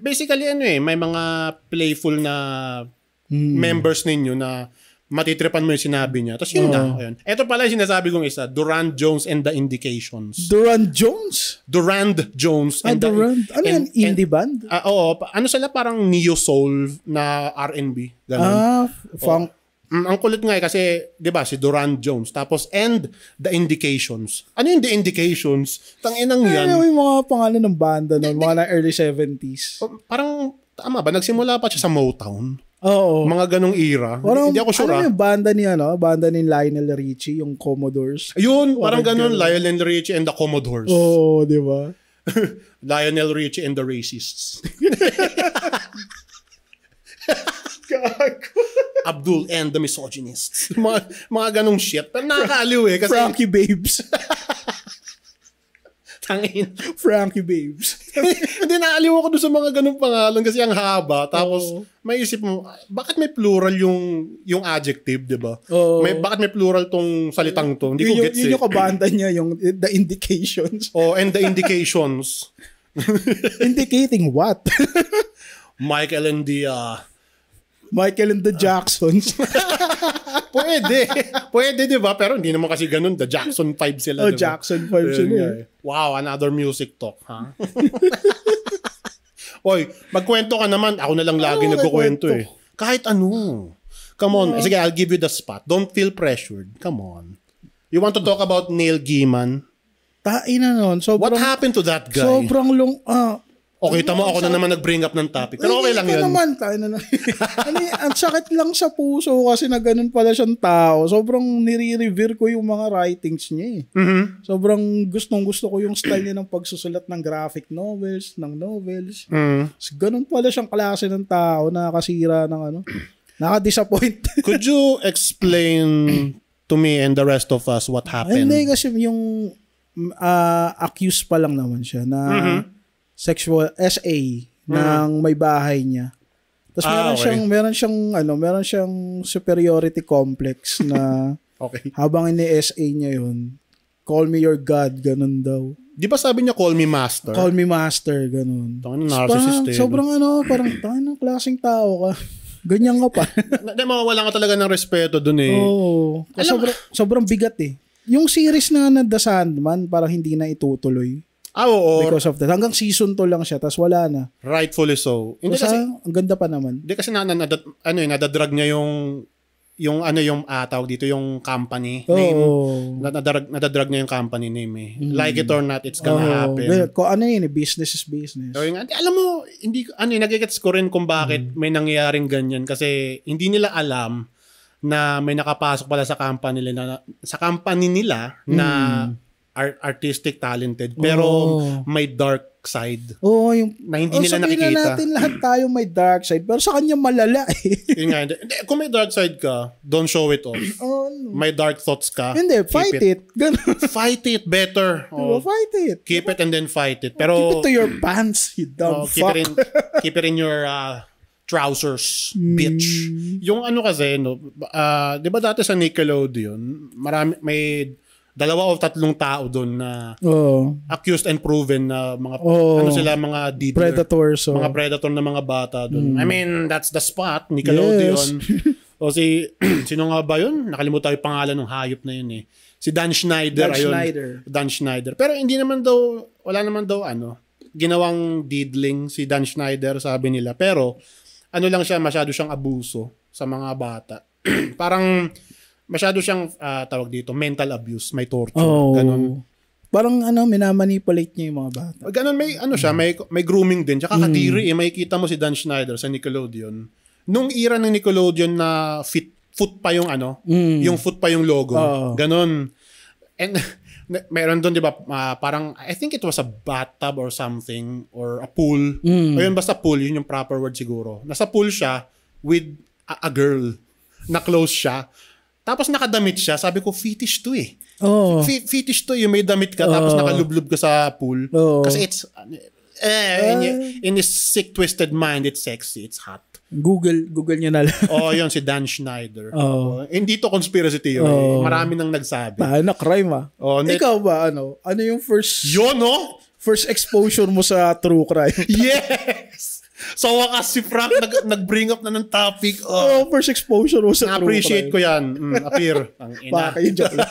basically may mga playful na members ninyo na matitripan mo yung sinabi niya. Tapos yun na. Ayun. Ito pala yung sinasabi kong isa, Durand Jones and the Indications. Durand Jones? Durand Jones. Durand. Ano yan? Indie band? Oo. Sila parang neo-soul na R&B. Ganun. Funk. Ang kulit nga kasi, di ba, si Durand Jones. Tapos, and the Indications. Ano yung the Indications? Tanginang yan. Ano yung mga pangalan ng banda noon? Mga na early 70s. Parang, tama ba? Nagsimula pa siya sa Motown. Oo. Mga ganong era. Hindi ako sure. Ano yung banda ni Lionel Richie, yung Commodores? Ayun, parang ganon. Lionel Richie and the Commodores. Oo, di ba? Lionel Richie and the Racists. Abdul and the Misogynists. Mga ganong shit. Pero nakakaaliw eh. Kasi, Frankie Babes. Tangin. Frankie Babes. Hindi, naaliw ako doon sa mga ganong pangalan kasi ang haba. Tapos, may isip mo, bakit may plural yung adjective, di ba? Bakit may plural tong salitang to? Hindi ko gets yun yung kabanda niya, yung the Indications. And the Indications. Indicating what? Michael and the Jacksons. Pwede, di ba? Pero hindi naman kasi ganun. The Jackson 5 sila. Diba? Jackson 5 sila. Wow, another music talk, ha? Oy, magkwento ka naman. Ako na lang lagi nagkukwento eh. Kahit ano. Come on. Sige, I'll give you the spot. Don't feel pressured. Come on. You want to talk about Neil Gaiman? Tain na nun. What happened to that guy? Sobrang Okay, tama ako na naman nag-bring up ng topic. Pero okay lang yun. Naman, tayo na lang. Ang sakit lang sa puso kasi na ganun pala siyang tao. Sobrang nire-revere ko yung mga writings niya eh. Mm-hmm. Sobrang gustong-gusto ko yung style niya ng pagsusulat ng graphic novels, ng novels. Ganun pala siyang klase ng tao, nakakasira ng nakadisappoint. Could you explain to me and the rest of us what happened? Hindi kasi yung accused pa lang naman siya na sexual SA ng may bahay niya. Tapos meron siyang superiority complex na habang ini-SA niya yun, call me your God, ganun daw. Di ba sabi niya call me master? Call me master, ganun. Narcissist. Sobrang parang ng klaseng tao ka. Ganyan ka pa. Mawawala ka talaga ng respeto dun eh. Oo. Sobrang bigat eh. Yung series na The Sandman, parang hindi na itutuloy. Oo. Because of that. Hanggang season 2 lang siya, tapos wala na. Rightfully so. Hindi kasi, ang ganda pa naman. Hindi kasi nadadrag niya yung tawag dito, yung company name. Nadadrag niya yung company name eh. Like it or not, it's gonna happen. Kung ano yun, business is business. So, alam mo, nagigets ko rin kung bakit may nangyayaring ganyan kasi hindi nila alam na may nakapasok pala sa company nila na artistic talented pero may dark side. Yung na hindi nila nakikita. Sabihin na natin lahat tayo may dark side pero sa kanya malala eh. Yun nga, kung may dark side ka, don't show it off. May dark thoughts ka. Hindi, fight it. Fight it better. Fight it. Keep it and then fight it. Pero keep it to your pants, you dumb fuck. Keep it in your trousers, bitch. Yung kasi, 'di ba dati sa Nickelodeon, may 2 o 3 tao doon na accused and proven na mga mga predators, mga predator na mga bata doon. I mean, that's the spot, Nickelodeon. O sino nga ba yun? Nakalimutan ko yung pangalan ng hayop na yun eh. Si Dan Schneider. Dan Schneider. Pero hindi naman daw, wala naman daw ginawang diddling si Dan Schneider, sabi nila. Pero lang siya, masyado siyang abuso sa mga bata. Parang masyado siyang tawag dito, mental abuse, may torture, ganun. Parang minamanipulate niya yung mga bata. Ganun, may siya, may grooming din. Tsaka kadiri, makikita mo si Dan Schneider sa Nickelodeon. Nung era ng Nickelodeon na foot pa yung yung foot pa yung logo. Ganun. And meron doon, 'di ba, parang I think it was a bathtub or something or a pool. Ayun, basta pool, yun yung proper word siguro. Nasa pool siya with a girl. Na close siya. Tapos nakadamit siya. Sabi ko, fetish to eh. Fetish to, yung may damit ka tapos nakalublub ka sa pool. Kasi it's in his sick twisted mind, it's sexy, it's hot. Google niya na lang. Yun si Dan Schneider. Hindi to conspiracy theory. Marami nang nagsabi. Crime Ikaw ba, ano yung first... Yun, no? First exposure mo sa true crime? Yes! So, wakas si Frank nag-bring up na ng topic. First exposure mo sa true crime. Na-appreciate ko yan. Appear. Baka yung joke lang.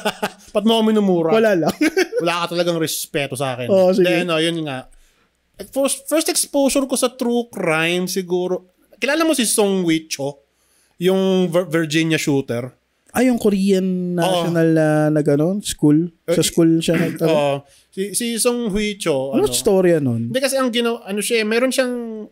Ba't mo minumura? Wala lang. Wala ka talagang respeto sa akin. Sige. Then, yun nga. First exposure ko sa true crime siguro... Kilala mo si Song Wi-cho? Yung Virginia shooter? Yung Korean national na school? Sa school siya nagtala? Si Song Wi-cho. Ano story nun? Hindi kasi ang meron siyang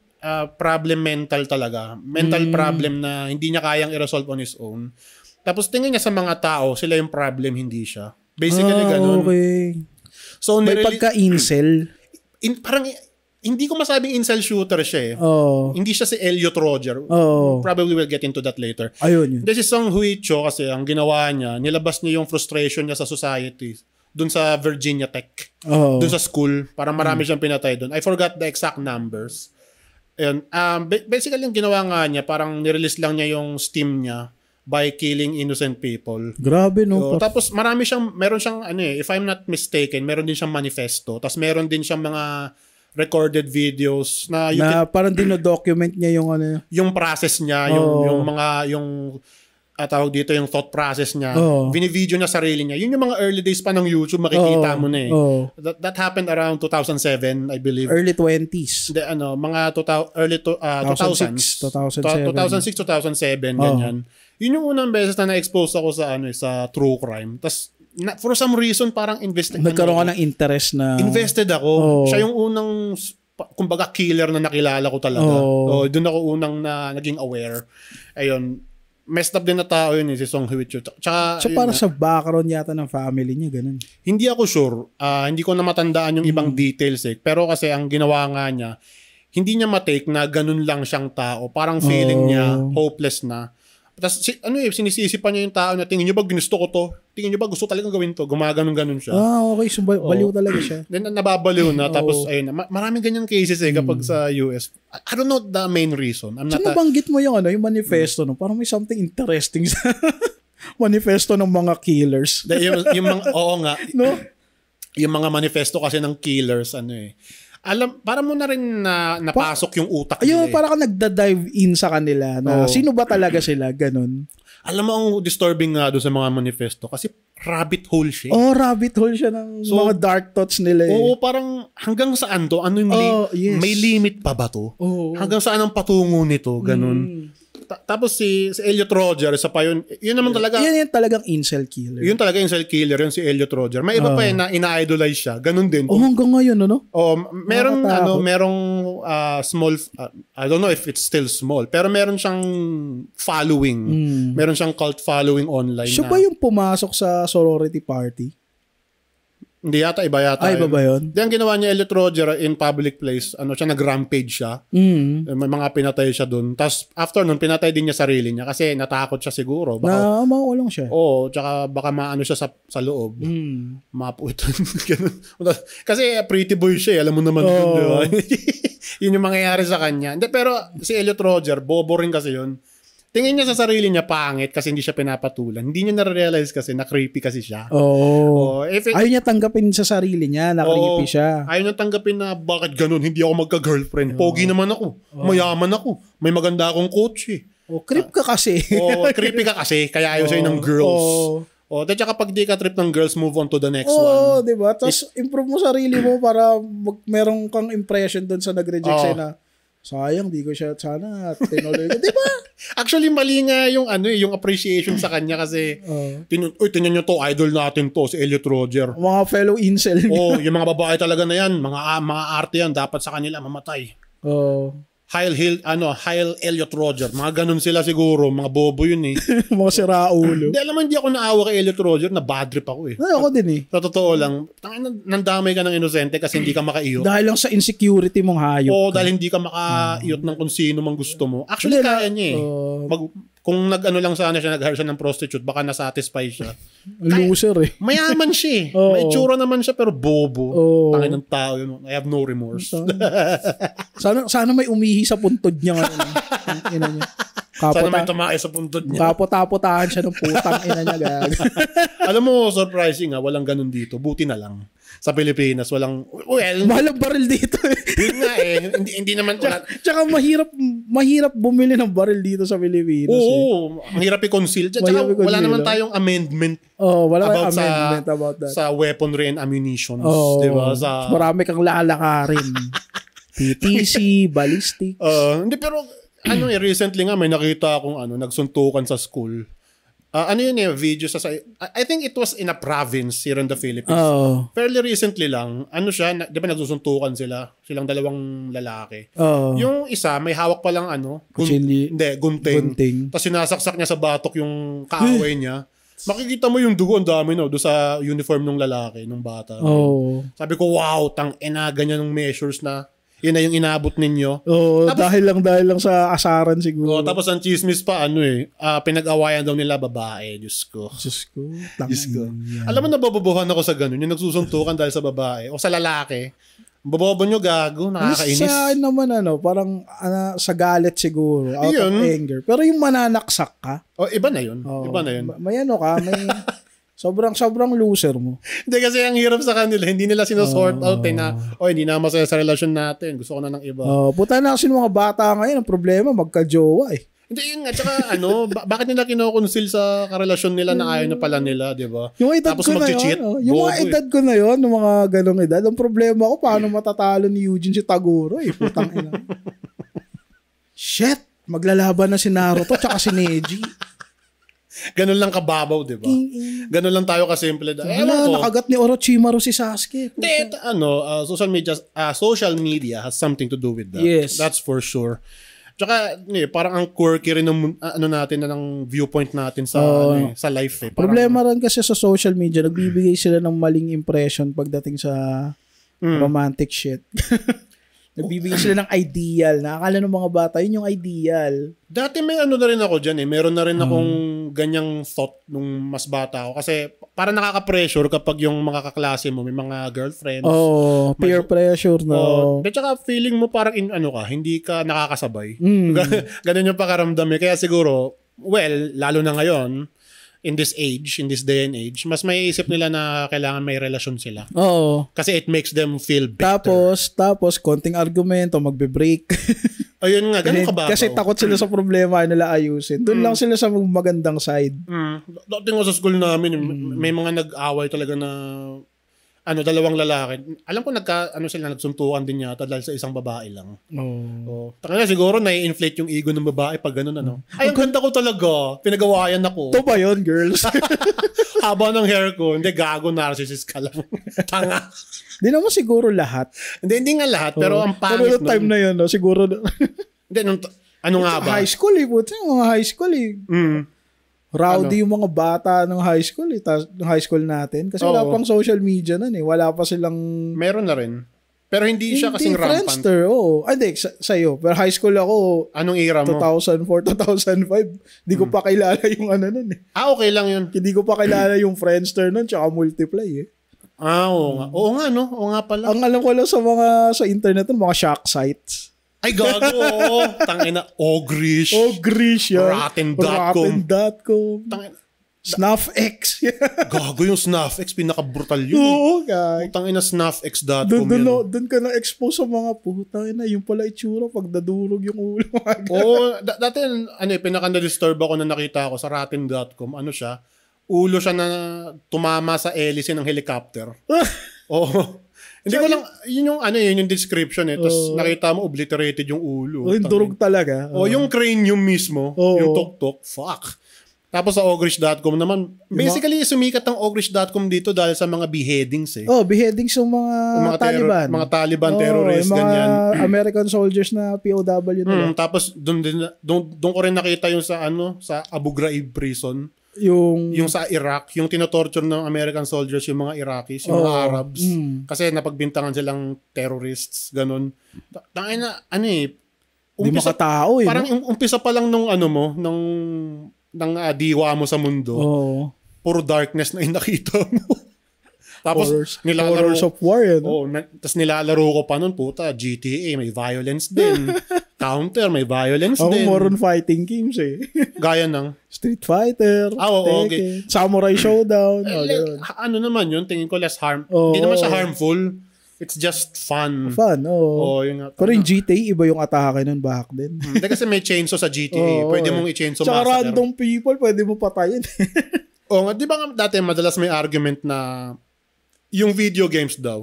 problem mental talaga. Mental problem na hindi niya kayang i-resolve on his own. Tapos tingin niya sa mga tao, sila yung problem, hindi siya. Basically, ganun. Okay. So, may pagka-incel? Parang... Hindi ko masabing incel shooter siya eh. Hindi siya si Elliot Roger. Probably we'll get into that later. Ayun yun. This is Song Hui-cho kasi ang ginawa niya, nilabas niya yung frustration niya sa society dun sa Virginia Tech. Dun sa school. Parang marami siyang pinatay dun. I forgot the exact numbers. Ayun. Basically, yung ginawa nga niya, parang nirelease lang niya yung steam niya by killing innocent people. Grabe, no? Tapos meron siyang if I'm not mistaken, meron din siyang manifesto. Tapos meron din siyang mga recorded videos na parang dino-document niya yung yung process niya, yung tawag dito, yung thought process niya. Bini-video niya sarili niya. Yun yung mga early days pa ng YouTube, makikita mo na eh. That happened around 2007, I believe. Early 20s. Mga early 2000s. 2006, 2007, ganyan. Yun yung unang beses na na-expose ako sa true crime. Tas for some reason parang nagkaroon ka ng interest na invested ako. Siya yung unang kumbaga killer na nakilala ko talaga. Doon ako unang na naging aware. Ayun, messed up din na tao yun si Song Hui-cho. Tsaka para sa background yata ng family niya, ganun. Hindi ako sure. Hindi ko na matandaan yung ibang details eh. Pero kasi ang ginawa nga niya, hindi niya matake na ganun lang siyang tao. Parang feeling niya hopeless na. Tapos, sinisisi pa niya yung tao na tingin niyo ba ginusto ko to? Tingin niyo ba gusto talagang gawin to? Gumaganon-ganon siya. Okay. So, baliw talaga siya. Then, nababaliw na. Tapos, ayun na. Maraming ganyang cases kapag sa US. I don't know the main reason. Nabanggit mo yung manifesto, no? Parang may something interesting sa manifesto ng mga killers. yung mga, nga. No? Yung mga manifesto kasi ng killers, para mo na rin napasok yung utak nila. Para ka nagda-dive in sa kanila na sino ba talaga sila, ganun. Alam mo ang disturbing nga doon sa mga manifesto kasi rabbit hole siya. Rabbit hole siya ng mga dark thoughts nila eh. Oo, parang hanggang saan to? Ano yung may limit pa ba to? Hanggang saan ang patungo nito? Ganun. Tapos si Elliot Rodger, isa pa yun. Yun naman talaga. Yan talagang incel killer. Yun talaga incel killer, yun si Elliot Rodger. May iba pa yun na ina-idolize siya. Ganun din. Hanggang ngayon, ano? Merong small, I don't know if it's still small, pero meron siyang following. Meron siyang cult following online. Siya ba yung pumasok sa sorority party? Hindi yata, iba yata. Iba ba yun? Di ang ginawa niya, Elliot Rodger, in public place, nag-rampage siya. May mga pinatay siya dun. Tapos, after nun, pinatay din niya sarili niya kasi natakot siya siguro. Makulong siya. Oo, tsaka baka maano siya sa loob. Mapuitan. Kasi pretty boy siya, alam mo naman yun, di ba? Yun yung mangyayari sa kanya. Hindi, pero si Elliot Rodger, bobo rin kasi yun. Tingin niya sa sarili niya pangit kasi hindi siya pinapatulan. Hindi niya na-realize kasi na creepy kasi siya. Ayaw niya tanggapin sa sarili niya na creepy siya. Ayaw niya tanggapin na bakit ganun, hindi ako magka-girlfriend. Pogi naman ako. Mayaman ako. May maganda akong kotse. Creep ka kasi. Creepy ka kasi. Kaya ayaw sa'yo ng girls. Tsaka pag di ka trip ng girls, move on to the next one. Diba? Tapos improve mo sarili mo para meron kang impression dun sa nag-reject sa'yo na sayang, di ko siya sana tinuloy ko. Diba? Actually, mali nga yung yung appreciation sa kanya kasi tingnan nyo to, idol natin to, si Elliot Rodger. Mga fellow incel. Yung mga babae talaga na yan, mga arte yan, dapat sa kanila mamatay. Heil Elliot Rodger. Mga ganun sila siguro. Mga bobo yun eh. Mga siraulo. Hindi ako naawa kay Elliot Rodger. Na bad trip ako eh. Ako din eh. Sa totoo lang. Nandamay ka ng inosente kasi hindi ka makaiyot. Dahil lang sa insecurity mong hayop. Dahil hindi ka makaiyot ng kung sino mang gusto mo. Actually, kaya niya eh. Kung lang sana siya, nag-hire siya ng prostitute, baka nasatisfy siya. Loser eh. Mayaman siya eh. May tsura naman siya pero bobo. Tangin ng tao yun. I have no remorse. Sana may umihi sa puntod niya ngayon. Ina niya. Sana may tumae sa puntod niya. Kapot-tapotahan siya ng putang ina niya. Alam mo, surprising walang ganun dito. Buti na lang. Sa Pilipinas, walang... mahal ang baril dito eh. Yun nga eh. Hindi naman... Tsaka mahirap bumili ng baril dito sa Pilipinas. Ang hirap i-conceal. Tsaka wala naman tayong amendment. Wala tayong amendment about that. Sa weaponry and ammunitions. Diba? Marami kang lalakarin. PTC, ballistic. Hindi, pero recently nga may nakita akong nagsuntukan sa school. Video I think it was in a province here in the Philippines. Fairly recently lang. Di ba nagsusuntukan sila? Silang dalawang lalaki. Yung isa, may hawak pa lang gunting. Tapos sinasaksak niya sa batok yung kaaway niya. Makikita mo yung dugo, ang dami doon sa uniform ng lalaki, ng bata. Sabi ko, wow, ganyan ng measures na yun na yung inabot ninyo. Tapos, dahil lang sa asaran siguro. Tapos ang chismis pa, pinag-awayan daw nila babae. Diyos ko. Yeah. Alam mo, nabababuhan ako sa ganun. Yung nagsusuntukan dahil sa babae o sa lalaki. Babobo nyo, gago. Nakakainis. Sa naman, parang sa galit siguro. Out of anger. Pero yung mananaksak ka. Iba na yun. May may... Sobrang loser mo. Hindi kasi ang hirap sa kanila, hindi nila sinusort out na, hindi na masaya sa relasyon natin, gusto ko na ng iba. Puta na kasi mga bata ngayon, ang problema, magka-jowa eh. Hindi yun nga, tsaka bakit nila kinoconceal sa karelasyon nila na ayaw na pala nila, di ba? Yung edad tapos ko na yun, yung mga edad ko na yun, yung mga ganong edad, ang problema ko, paano matatalo ni Eugene si Taguro eh, putang ina. Shit, maglalaban na si Naruto tsaka si Neji. Ganun lang kababaw, di ba? Ganun lang tayo kasimple. Nakagat ni Orochimaru si Sasuke. Hindi, social media has something to do with that. Yes. That's for sure. Tsaka, parang ang quirky rin ng natin ng viewpoint natin sa life eh. Problema rin kasi sa social media, nagbibigay sila ng maling impression pagdating sa romantic shit. Nagbibigay sila ng ideal. Nakakala ng mga bata, yun yung ideal. Dati may na rin ako dyan eh. Meron na rin akong ganyang thought nung mas bata ako. Kasi parang nakaka-pressure kapag yung mga kaklase mo, may mga girlfriends. Peer pressure na. At saka feeling mo parang hindi ka nakakasabay. Ganun yung pakaramdam eh. Kaya siguro, lalo na ngayon, in this day and age, mas may isip nila na kailangan may relasyon sila. Kasi it makes them feel better. Tapos konting argumento, magbe-break. Ayun nga, ganun kababaw. Kasi takot sila sa problema nila ayusin. Doon lang sila sa magandang side. Dati nga sa school namin, may mga nag-away talaga na dalawang lalaki. Alam ko nagsuntukan din yata dahil sa isang babae lang. Taka siguro nai-inflate yung ego ng babae pag ganun Ay, ang ganda ko talaga. Pinagawayan ako. Ito ba yun, girls? Haba ng hair ko. Hindi, gago, narcissist ka lang. Tanga. Hindi naman siguro lahat. Hindi nga lahat, pero ang pangit nun. Pero time na yun, siguro. Hindi, ano nga ba? High school puti. Mga high school Rowdy yung mga bata ng high school ng high school natin. Kasi wala pang social media nun Wala pa silang... Meron na rin. Pero hindi siya kasing rampant. Friendster, Hindi, sa'yo. Pero high school ako... Anong era mo? 2004, 2005. Hindi ko pa kilala yung nun okay lang yun. Hindi ko pa kilala yung Friendster nun tsaka Multiply oo nga. Oo nga, no? Oo nga pala. Ang alam ko lang sa internet mga shock sites. Ay, gago. Tangina, Ogrish. Rotten.com. Tangina. SnuffX. Gago yung SnuffX. Pinaka-brutal yun. Oo, guys. Tangina, SnuffX.com Doon ka na-expose sa mga putangina. Yung pala itsura pag dadurog yung ulo. Dati, pinaka-na-disturb ako na nakita ko sa Rotten.com. Siya? Ulo siya na tumama sa hélice ng helicopter. Hindi ko lang, yun yung description Tapos nakita mo, obliterated yung ulo. Yung durog talaga. Yung cranium mismo, yung tuktok, fuck. Tapos sa ogrish.com naman, basically sumikat ang ogrish.com dito dahil sa mga beheadings beheadings yung mga Taliban. Mga Taliban terrorists, mga ganyan. American soldiers na POW nila. Tapos doon ko rin nakita yung sa Abu Ghraib prison. Yung sa Iraq, yung tinotorture ng American soldiers yung mga Iraqis, yung mga Arabs. Kasi napagbintangan silang terrorists, ganun. Tangina, di makatao parang umpisa pa lang nung ng diwa mo sa mundo. Puro darkness na nakita mo. Tapos nilalaro Horrors of War tapos nilalaro ko pa nun, puta, GTA, may violence din. Counter, may violence din. More on fighting games Gaya ng Street Fighter, okay. Samurai Showdown. Naman yun, tingin ko less hindi naman siya harmful. It's just fun. Pero yung GTA, iba yung atake nun back then. Hindi kasi may chainsaw sa GTA. Pwede mong i-chainsaw massacre. Tsaka random people, pwede mo patayin. Di ba dati madalas may argument na yung video games daw,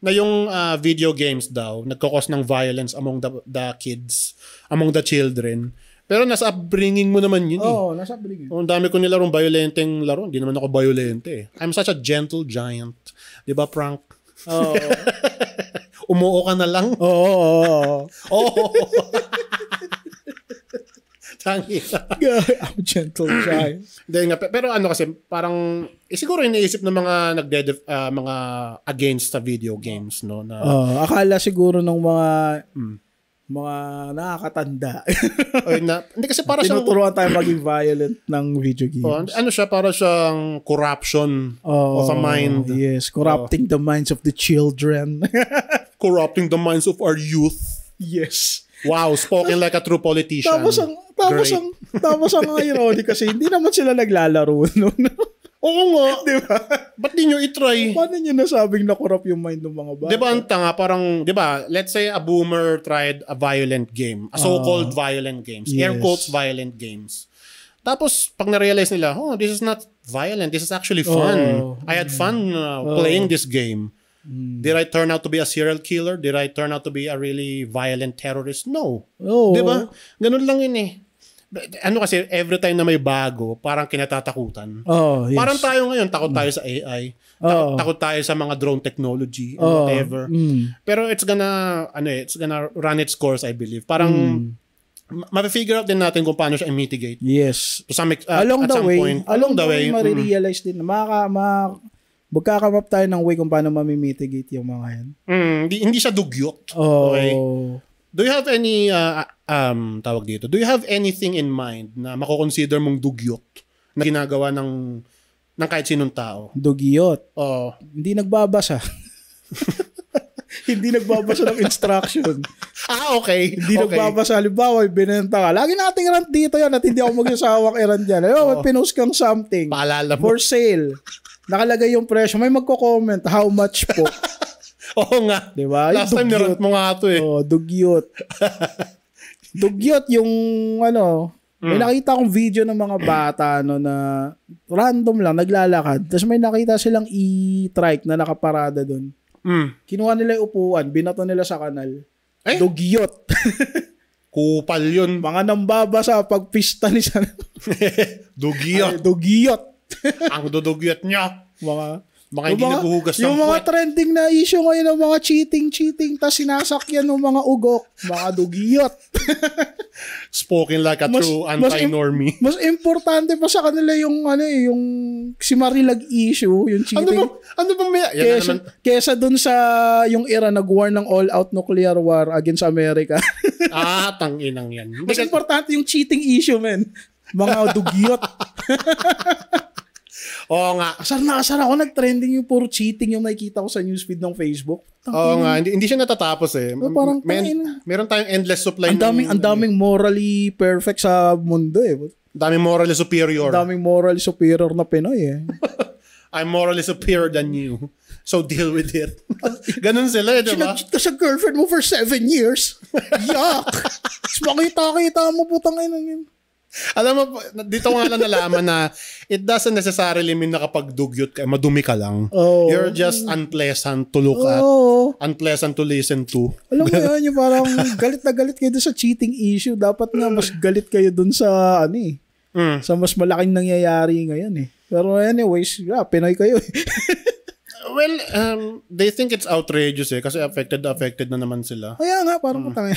na yung video games daw nagkakos ng violence among the kids, among the children. Pero nasa upbringing mo naman yun nasa upbringing. Ang dami ko nilarong violenteng laro. Hindi naman ako violente I'm such a gentle giant. Di ba, Frank? Umuo ka na lang? Oo. Tangina. I'm gentle giant. Pero kasi parang siguro iniisip ng mga mga against sa video games na akala siguro ng mga nakakatanda. Hindi kasi para tinuturuan tayo maging violent ng video games. Para siyang corruption of a mind. Yes, corrupting the minds of the children. Corrupting the minds of our youth. Yes. Wow, spoken like a true politician. Tapos ang ironic kasi hindi naman sila naglalaro noon. Oo nga. Di ba? Ba't di nyo itry? Paano nyo nasabing na-corrupt yung mind ng mga bata? Di ba ang tanga? Parang, di ba, let's say a boomer tried a violent game. A so-called violent games. Yes. Air quotes violent games. Tapos, pag na-realize nila, this is not violent. This is actually fun. I had fun playing this game. Did I turn out to be a serial killer? Did I turn out to be a really violent terrorist? No. Di ba? Ganun lang yun kasi every time na may bago, parang kinatatakutan. Yes. Parang tayo ngayon, takot tayo sa AI. Takot tayo sa mga drone technology and whatever. Pero it's gonna run its course, I believe. Parang ma-figure out din natin kung paano siya i-mitigate. Yes. Along the way, ma-realize din magkakamap tayo ng way kung paano ma-mitigate yung mga yan. Hindi siya dugyot. Okay? Do you have any tawag dito? Do you have anything in mind na mako-consider mong dugyot na ginagawa ng kahit sinong tao? Dugyot? Hindi nagbabasa. Hindi nagbabasa ng instruction. Okay. Hindi nagbabasa. Halimbawa, binenta ka. Lagi nating rant dito yan at hindi ako magsasawak i-rant yan. Pinost kang something. Paalala mo. For sale. Nakalagay yung presyo. May magko-comment. How much po? Oo nga. Diba? Last time nirant mo nga ito eh. Dugyot. Dugyot yung may nakita akong video ng mga bata na random lang, naglalakad. Tapos may nakita silang e-trike na nakaparada doon. Kinuha nila yung upuan, binato nila sa kanal. Dugyot. Kupal yun. Mga nambabasa pag pista ni San. Dugyot. Dugyot. Ang dudugyot niya. Mga hindi naguhugas ng yung mga trending na issue ngayon ng mga cheating, tas sinasakyan ng mga ugok. Mga dugyot. Spoken like a true anti-normie. Mas importante pa sa kanila yung yung si Marilag issue, yung cheating. Ano bang may... Kesa dun sa yung era nag-war ng all-out nuclear war against America. Tanginang yan. Mas importante yung cheating issue, men. Mga dugyot. Oo nga. Asar ako, nag-trending yung puro cheating yung nakikita ko sa newsfeed ng Facebook. Oo nga, hindi siya natatapos eh. Parang meron tayong endless supply. Ang daming morally perfect sa mundo eh. Daming morally superior. Daming morally superior na Pinoy eh. I'm morally superior than you. So deal with it. Ganun sila eh, diba? Sinag-cheat ka sa girlfriend mo for 7 years. Yuck! Makita mo putang ina yun. Alam mo, dito ko nga lang nalaman na it doesn't necessarily mean na kapag dugyot ka, madumi ka lang. You're just unpleasant to look at. Unpleasant to listen to. Alam mo yun, yung parang galit na galit kayo dun sa cheating issue. Dapat nga mas galit kayo dun sa sa mas malaking nangyayari ngayon eh. Pero anyways, Pinoy kayo eh. Well, they think it's outrageous eh kasi affected na naman sila. Kaya nga, parang putang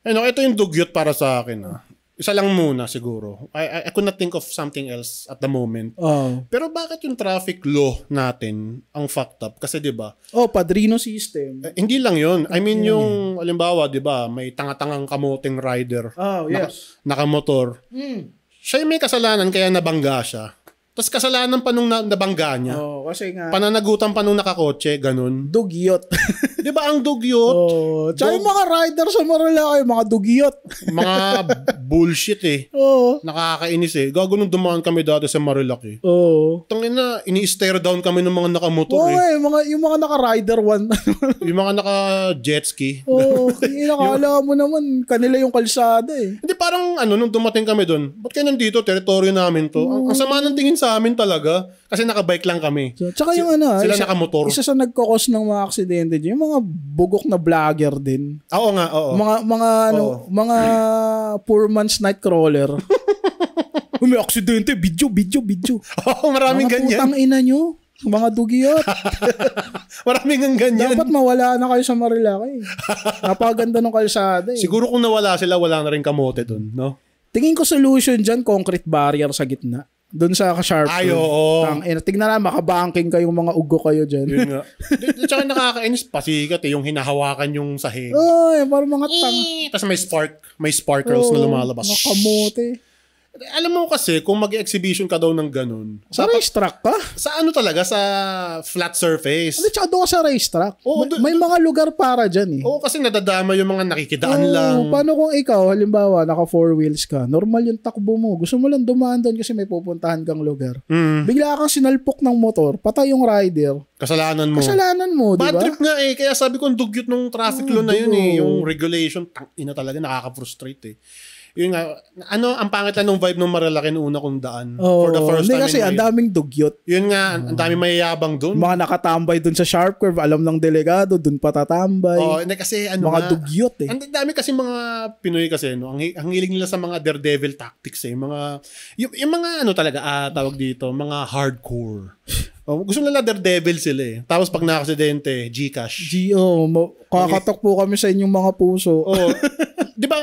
ito yung dugyot para sa akin Isa lang muna siguro. I could not think of something else at the moment. Pero bakit yung traffic law natin ang fucked up? Kasi 'di ba? Padrino system. Hindi lang 'yon. I mean yung halimbawa, 'di ba, may tanga-tangang kamoting rider. Yes. Nakamotor. Siya yung may kasalanan kaya nabangga siya. Tapos kasalanan pa nung nabangga niya. Kasi nga pananagutan pa nung nakakotse, ganun. Dugyot. 'Di ba ang dugyot? Tsaka yung mga rider sa Marilaki, mga dugyot. Mga bullshit eh. Nakakainis eh. Gago nung dumaan kami dati sa Marilaki. Tangina, ini-stare down kami ng mga nakamotor yung mga naka-rider one. Yung mga naka-jet ski. Nakakala mo naman, kanila yung kalsada eh. Hindi parang nung dumating kami doon, ba't kayo nandito? Teritoryo namin to. Ang sama ng tingin sa amin talaga. Kasi nakabike lang kami. Tsaka yung sila nakamotor. Isa sa nagkakos ng mga aksidente dyan, yung mga bugok na vlogger din. Oo nga, oo. Mga poor man's nightcrawler. May aksidente, video. Maraming ganyan. Putang ina nyo. Mga dugyot. Maraming ang ganyan. Dapat mawala na kayo sa Marilaki. Napakaganda ng kalsada eh. Siguro kung nawala sila, wala na rin kamote dun, no? Tingin ko solution dyan, concrete barrier sa gitna. Doon sa sharp. Ay, oo. Tignan na, makabanking kayong mga ugo kayo dyan. Yun nga. Tsaka nakakainis, pasikat yung hinahawakan yung sahig. Parang mga tang. Tapos may sparkles na lumalabas. Mga kamote. Alam mo kasi, kung mag-exhibition ka daw ng ganun. Sa racetrack ka? Sa talaga? Sa flat surface. Tsaka doon ka sa racetrack. May mga lugar para dyan eh. Kasi nadadama yung mga nakikidaan lang. Paano kung ikaw, halimbawa, naka 4 wheels ka, normal yung takbo mo. Gusto mo lang dumaan doon kasi may pupuntahan kang lugar. Bigla kang sinalpok ng motor, patay yung rider. Kasalanan mo, di ba? Bad trip nga eh. Kaya sabi ko, dugyot nung traffic law na yun eh. Yung regulation, talaga nakaka-frustrate eh. Yun nga, ang pangit lang nung vibe nung Marilaki nung una kong daan. For the first time. Kasi ang daming dugyot. Yun nga, ang daming mayayabang doon. Mga nakatambay doon sa sharp curve, alam ng delegado, doon patatambay. Hindi kasi mga dugyot eh. Ang dami kasi mga Pinoy kasi, no? Ang hiling nila sa mga daredevil tactics eh. Yung mga talaga, tawag dito, mga hardcore. Gusto nila daredevil sila eh. Tapos pag nakaksidente, Gcash. Kakatok po kami sa inyong mga puso. Di ba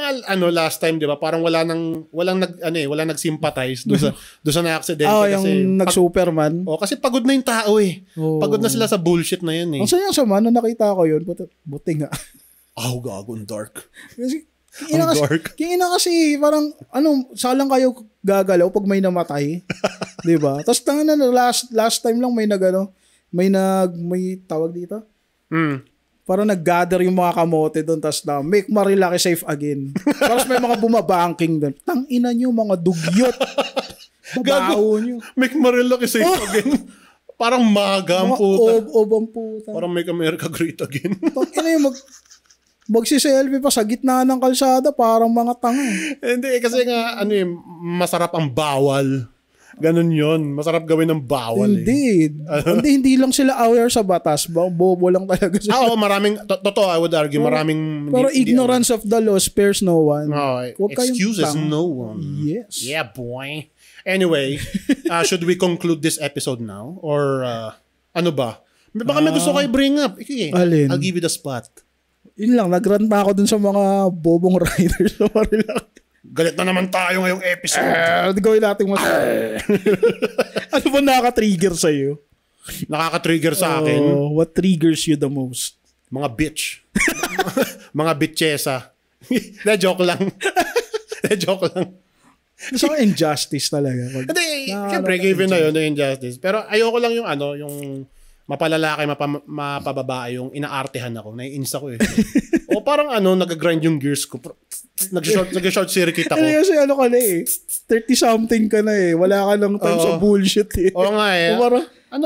last time, di ba, parang walang nag-sympathize doon sa na-aksidente kasi yung nag-Superman. Kasi pagod na yung tao eh. Pagod na sila sa bullshit na yun eh. Ang sayang sama, nung nakita ko yun, buti nga. Gago, dark. Kasi, kina kasi, parang, salang kayo gagalaw pag may namatay. Di ba? Tapos, last time lang may tawag dito? Parang nag-gather yung mga kamote doon, tapos make Marilaki safe again. Tapos may mga bumabanking doon. Tangina nyo, mga dugyot. Babaho nyo. Make Marilaki safe again. Parang maga ang puta. Ang puta. Parang Make America Great Again. Ano yung magsiselfie pa sa gitna ng kalsada, parang mga tanga. Hindi, kasi nga, masarap ang bawal. Ganun yun. Masarap gawin ng bawal. Hindi. Hindi lang sila aware sa batas. Bobo lang talaga sila. Oo, maraming, totoo, I would argue, maraming... Pero ignorance of the law spares no one. No, excuses no one. Yes. Yeah, boy. Anyway, should we conclude this episode now? Or, ano ba? Baka may gusto kayo bring up. Okay, I'll give you the spot. Yun lang, nagrant na ako dun sa mga bobong riders sa Marilaki. Galit na naman tayo ngayong episode. Gawin natin ano ba nakaka-trigger sa'yo? Nakaka-trigger sa akin? What triggers you the most? Mga bitch. Mga bitchesa. Joke lang. Joke lang. So, injustice talaga. Hindi, siyempre, given na yun, injustice. Pero ayoko lang yung yung mapalalaki, mapababae, yung inaartehan ako. Naiinis ako eh. O parang nag-grind yung gears ko. Nag-short circuit ako. Kasi ka na eh. 30-something ka na eh. Wala ka ng time sa bullshit eh. Oo nga eh. Parang,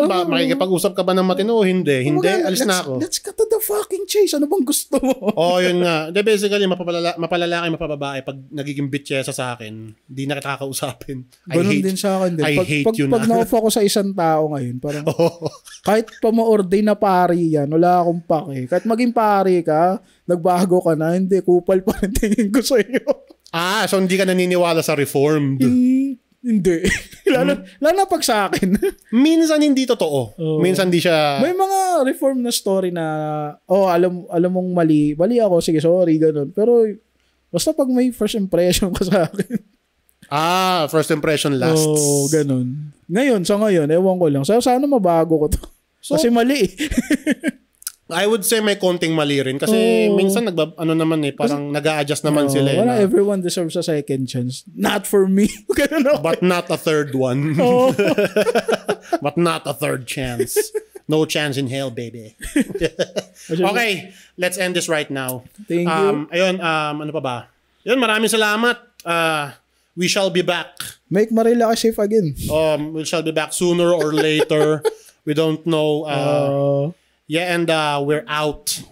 ba? Makikipag-usap ka ba ng matino? Hindi. Alis na ako. Let's cut to the fucking chase. Ano bang gusto mo? Yun nga. Basically, mapalalaki, mapababae, pag nagiging bitchesa sa akin, di na kita kakausapin. Ganun din sa akin din. I hate you na. Pag na-off ako sa isang tao ngayon, parang, kahit pa ma-ordain na pari yan, wala akong pake. Kahit maging pari ka, nagbago ka na, hindi, kupal pa rin tingin ko sa iyo. So hindi ka naniniwala sa reformed? Hindi. Lalo na pag sa akin. Minsan hindi totoo. Minsan hindi siya... May mga reform na story na, alam mong mali ako, sige, sorry, ganun. Pero, basta pag may first impression ka sa akin. First impression lasts. Ganun. Sa ngayon, ewan ko lang. Sana mabago ko to. Kasi mali. I would say may konting mali rin. Kasi minsan parang nag-a-adjust naman sila. Everyone deserves a second chance. Not for me. But not a third one. But not a third chance. No chance in hell, baby. Okay, let's end this right now. Thank you. Ayun, ano pa ba? Ayun, maraming salamat. We shall be back. Make Marilaki safe again. We shall be back sooner or later. We don't know. Yeah, and we're out.